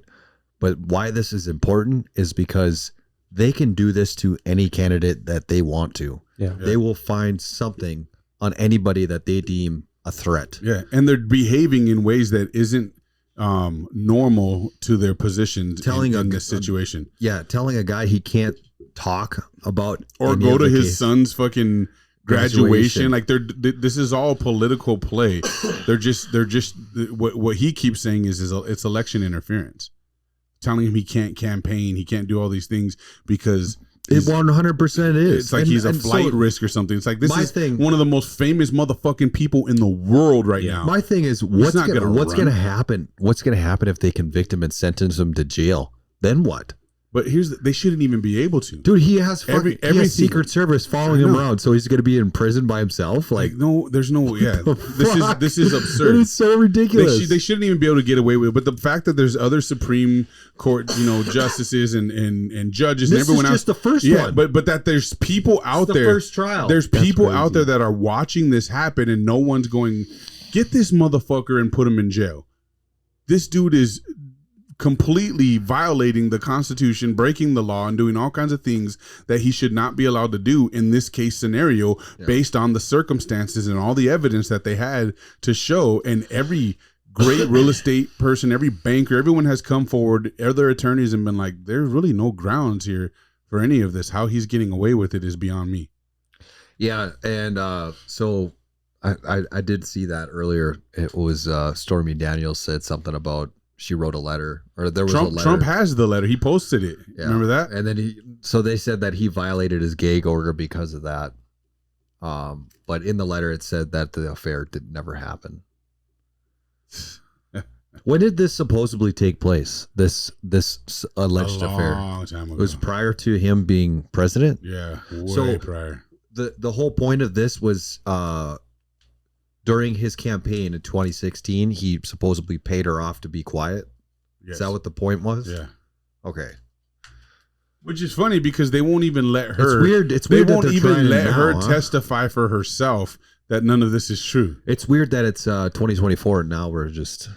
But why this is important is because they can do this to any candidate that they want to. Yeah. They will find something on anybody that they deem a threat. Yeah, and they're behaving in ways that isn't normal to their positions in this situation. Telling a guy he can't talk about or any go of to the his case. son's fucking graduation. Like this is all political play. They're just what he keeps saying is it's election interference. Telling him he can't campaign, he can't do all these things because it 100% is. It's like he's a flight risk or something. It's like this is one of the most famous motherfucking people in the world right now. My thing is, what's gonna happen? What's gonna happen if they convict him and sentence him to jail? Then what? But they shouldn't even be able to. Dude, he has he has Secret Service following him around, so he's going to be in prison by himself. Like no, there's no. Yeah, this is absurd. It is so ridiculous. They shouldn't even be able to get away with it. But the fact that there's other Supreme Court, justices and judges and everyone else. This is just the first one. But that there's people out there. First trial. There's people out there that are watching this happen, and no one's going, get this motherfucker and put him in jail. This dude is completely violating the Constitution, breaking the law, and doing all kinds of things that he should not be allowed to do in this case scenario, based on the circumstances and all the evidence that they had to show. And every great real estate person, every banker, everyone has come forward, other attorneys, and been like, there's really no grounds here for any of this. How he's getting away with it is beyond me. Yeah, and so I did see that earlier. It was Stormy Daniels said something about she wrote a letter, or there was a letter. Trump has the letter. He posted it. Yeah. Remember that? And then so they said that he violated his gag order because of that. But in the letter, it said that the affair never happen. When did this supposedly take place? This alleged affair. A long time ago. It was prior to him being president. Yeah, way prior. The whole point of this was during his campaign in 2016, he supposedly paid her off to be quiet. Yes. Is that what the point was? Yeah. Okay. Which is funny because they won't even let her. It's weird. They won't even let her testify for herself that none of this is true. It's weird that it's 2024 and now we're just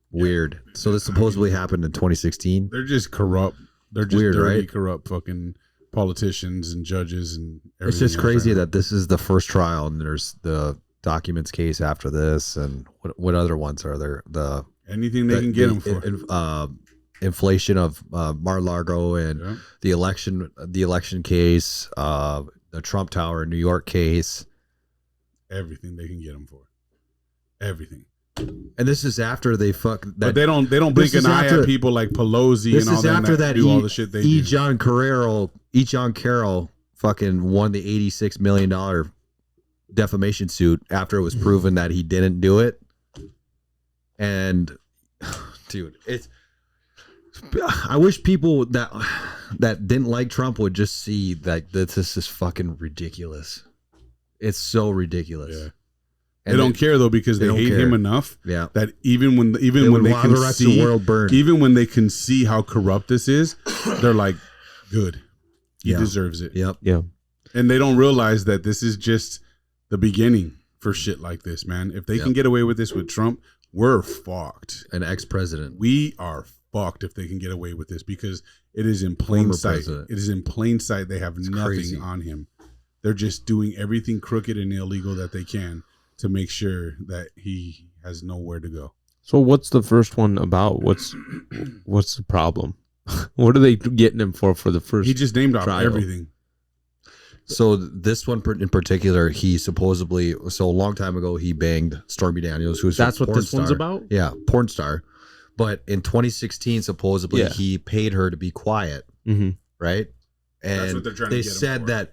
weird. So this supposedly happened in 2016. They're just corrupt. They're just weird, dirty, right? Fucking politicians and judges and everything. It's just crazy that this is the first trial and there's the documents case after this, and what other ones are there? Anything they can get them for. Inflation of Mar-a-Lago and the election case, the Trump Tower in New York case. Everything they can get them for. Everything. And this is after they fuck that. But they don't blink an eye at people like Pelosi and all that. This is after that do all the shit they do. John Carroll fucking won the $86 million defamation suit after it was proven that he didn't do it. And dude, I wish people that didn't like Trump would just see that this is fucking ridiculous. It's so ridiculous. Yeah. They don't care though because they hate him enough. Yeah. That even when they can see, even when they can see how corrupt this is, they're like, good, he deserves it. Yep. Yeah. And they don't realize that this is just the beginning for shit like this, man. If they can get away with this with Trump, we're fucked. An ex-president. We are fucked if they can get away with this because it is in plain sight. President. It is in plain sight. They have nothing crazy. on him. They're just doing everything crooked and illegal that they can to make sure that he has nowhere to go. So what's the first one about? What's the problem? What are they getting him for the first? He just named off trial? everything. So this one in particular, he supposedly, so a long time ago, he banged Stormy Daniels, who's That's a what porn this one's star. about? Yeah, porn star. But in 2016, supposedly, he paid her to be quiet, right? And That's what they're trying to they get him said for. that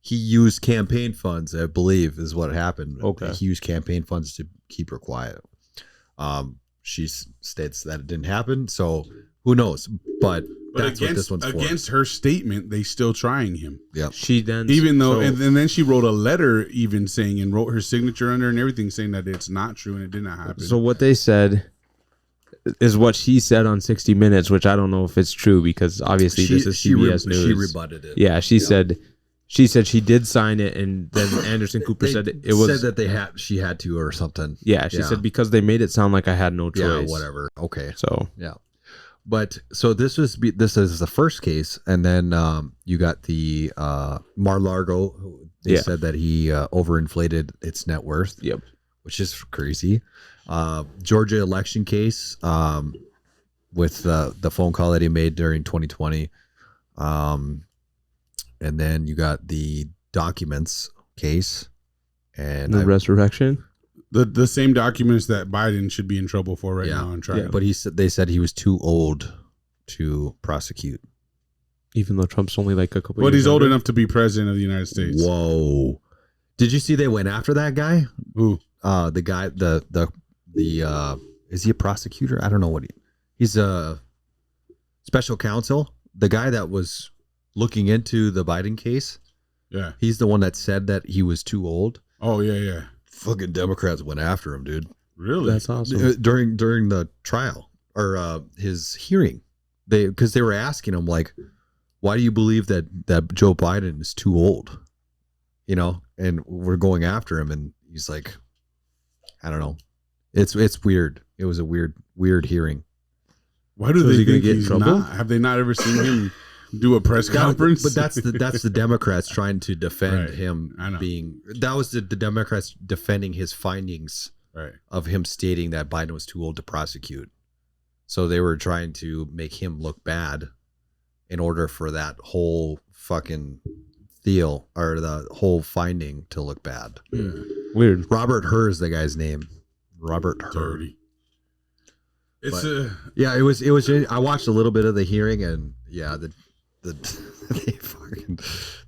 he used campaign funds, I believe, is what happened. Okay. He used campaign funds to keep her quiet. She states that it didn't happen, so who knows? But that's what this one's for. Against her statement, they still trying him. Yeah. She then Even though, and then she wrote a letter even saying and wrote her signature under and everything saying that it's not true and it did not happen. So what they said is what she said on 60 Minutes, which I don't know if it's true because obviously this is CBS News. She rebutted it. Yeah, she said she did sign it, and then Anderson Cooper said it was said that she had to or something. Yeah, she said because they made it sound like I had no choice. Yeah, whatever. Okay. So yeah, but so this is the first case, and then you got the Mar-a-Lago. They said that he overinflated its net worth. Yep, which is crazy. Georgia election case with the phone call that he made during 2020. And then you got the documents case and the resurrection. The same documents that Biden should be in trouble for now on trial. Yeah, but they said he was too old to prosecute. Even though Trump's only like a couple. But years he's old younger. enough to be president of the United States. Whoa! Did you see they went after that guy? Who? The guy. The is he a prosecutor? I don't know what he's a special counsel. The guy that was looking into the Biden case. Yeah. He's the one that said that he was too old. Oh, yeah. Fucking Democrats went after him, dude. Really? That's awesome. During the trial or his hearing. Because they were asking him, like, why do you believe that Joe Biden is too old? You know, and we're going after him, and he's like, I don't know. It's weird. It was a weird hearing. Why do they think he's not? Have they not ever seen him do a press conference? But that's the Democrats trying to defend him being. That was the Democrats defending his findings of him stating that Biden was too old to prosecute. So they were trying to make him look bad in order for that whole fucking deal or the whole finding to look bad. Yeah. Weird. Robert Hur is the guy's name. Robert Hur. Dirty. It's yeah, it was. I watched a little bit of the hearing, and yeah,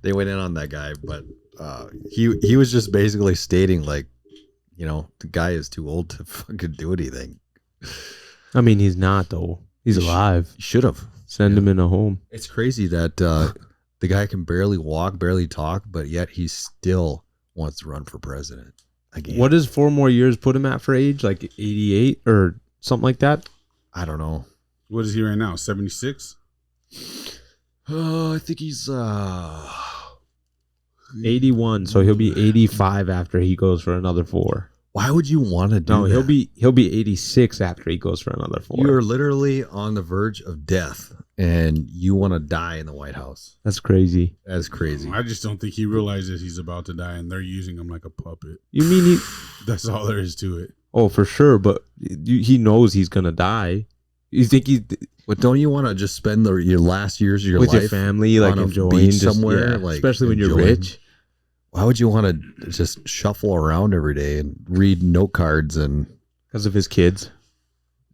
they went in on that guy, but he was just basically stating like, you know, the guy is too old to fucking do anything. I mean, he's not though. He's alive. Should have send him in a home. It's crazy that the guy can barely walk, barely talk, but yet he still wants to run for president again. What does 4 more years put him at for age? Like 88 or something like that? I don't know. What is he right now? 76? I think he's 81. So he'll be 85 after he goes for another 4. Why would you want to do that? No, he'll be 86 after he goes for another 4. You're literally on the verge of death, and you want to die in the White House. That's crazy. That's crazy. I just don't think he realizes he's about to die, and they're using him like a puppet. You mean That's all there is to it. Oh, for sure, but he knows he's gonna die. You think But don't you want to just spend your last years of your with life your family, like on a enjoying beach just, somewhere, yeah, like especially when you're enjoying? rich? Why would you want to just shuffle around every day and read note cards and? Because of his kids.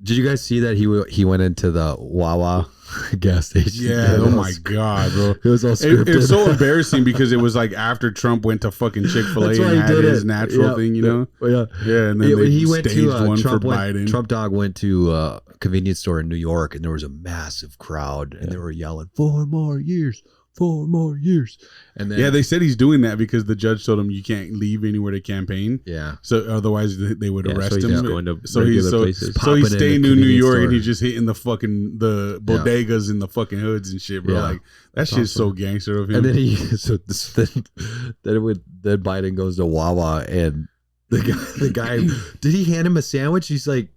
Did you guys see that he went into the Wawa gas station? Yeah. Oh my god, bro. It was all scripted. It's so embarrassing because it was like after Trump went to fucking Chick-fil-A and had his natural thing, you know? Yeah. Yeah. And then He went to one Trump for Biden. Trump dog went to a convenience store in New York, and there was a massive crowd, and they were yelling 4 more years, 4 more years. And then Yeah, they said he's doing that because the judge told him you can't leave anywhere to campaign. yeah. So otherwise they would arrest so he's him. just going to So he's regular places. so he's Popping in staying the in New convenience York and store. he's just hitting the bodegas and the fucking hoods and shit, bro. Yeah. Like that shit's so gangster of him. And then then Biden goes to Wawa and the guy did he hand him a sandwich? He's like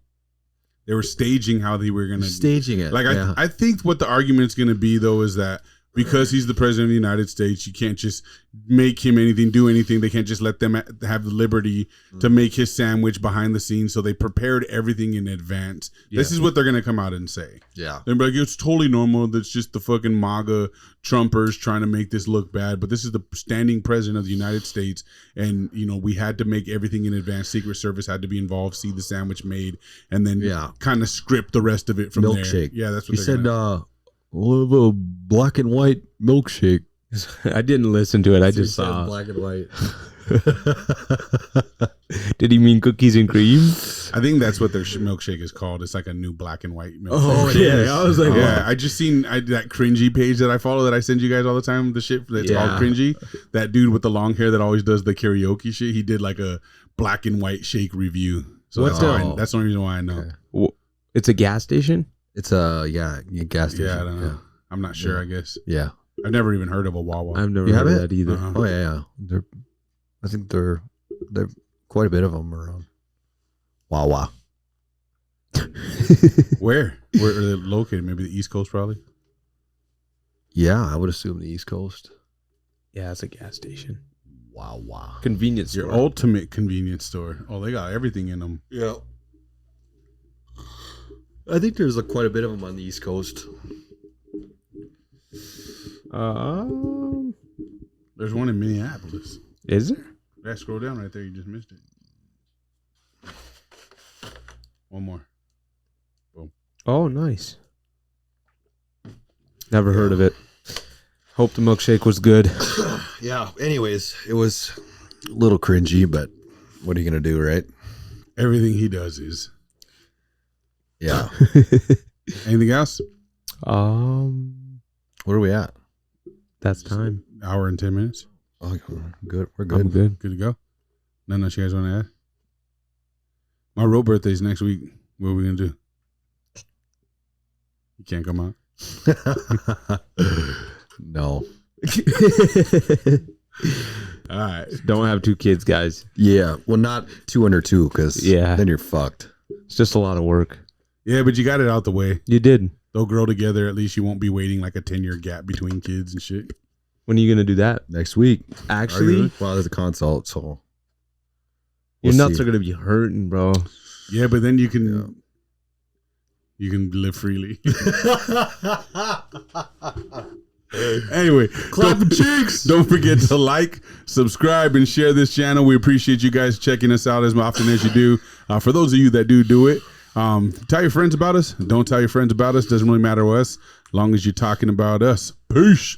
they were staging how they were gonna staging it. Like yeah. I think what the argument's gonna be though is that because he's the president of the United States, you can't just make him anything, do anything. They can't just let them have the liberty to make his sandwich behind the scenes. So they prepared everything in advance. Yeah. This is what they're gonna come out and say. yeah. They're like, it's totally normal. That's just the fucking MAGA Trumpers trying to make this look bad. But this is the standing president of the United States. And, you know, we had to make everything in advance. Secret Service had to be involved, see the sandwich made, and then kind of script the rest of it from Milkshake. there. Yeah, that's what He they're said gonna... we'll have a black and white milkshake. I didn't listen to it. I just saw. black and white. Did he mean cookies and cream? I think that's what their milkshake is called. It's like a new black and white milkshake. Oh, it is. I was like, Yeah, I just seen that cringy page that I follow that I send you guys all the time. The shit that's Yeah. all cringy. That dude with the long hair that always does the karaoke shit. He did like a black and white shake review. So What's that's the only reason why I know. Okay. It's a gas station. It's a gas station. Yeah, I don't know. I'm not sure. I guess Yeah. I've never even heard of a Wawa. I've never You heard of haven't? that either. Uh-huh. Oh yeah. I think they're quite a bit of them around. Wawa. Where are they located? Maybe the East Coast, probably. Yeah, I would assume the East Coast. Yeah, it's a gas station. Wawa. Convenience Your store. ultimate convenience store. Oh, they got everything in them. Yeah. I think there's quite a bit of them on the East Coast. There's one in Minneapolis. Is there? Yeah, scroll down right there. You just missed it. One more. Oh, nice. Never heard of it. Hope the milkshake was good. Yeah. Anyways, it was a little cringy, but what are you gonna do, right? Everything he does is. Yeah. Anything else? Where are we at? That's time. Hour and 10 minutes. Oh, good. We're I'm good. good. Good to go. Nothing else you guys want to add? My real birthday's next week. What are we gonna do? You can't come out. No. All right. Don't have 2 kids, guys. Yeah. Well, not 2 under 2, because then you're fucked. It's just a lot of work. Yeah, but you got it out the way. You did. They'll grow together. At least you won't be waiting like a 10-year gap between kids and shit. When are you gonna do that? Next week. Actually, well, there's a consult, so your we'll nuts see. are gonna be hurting, bro. Yeah, but then you can live freely. Anyway, Clapping cheeks. Don't forget to like, subscribe, and share this channel. We appreciate you guys checking us out as often as you do. For those of you that do it, tell your friends about us. Don't tell your friends about us. Doesn't really matter to us, as long as you're talking about us. Peace.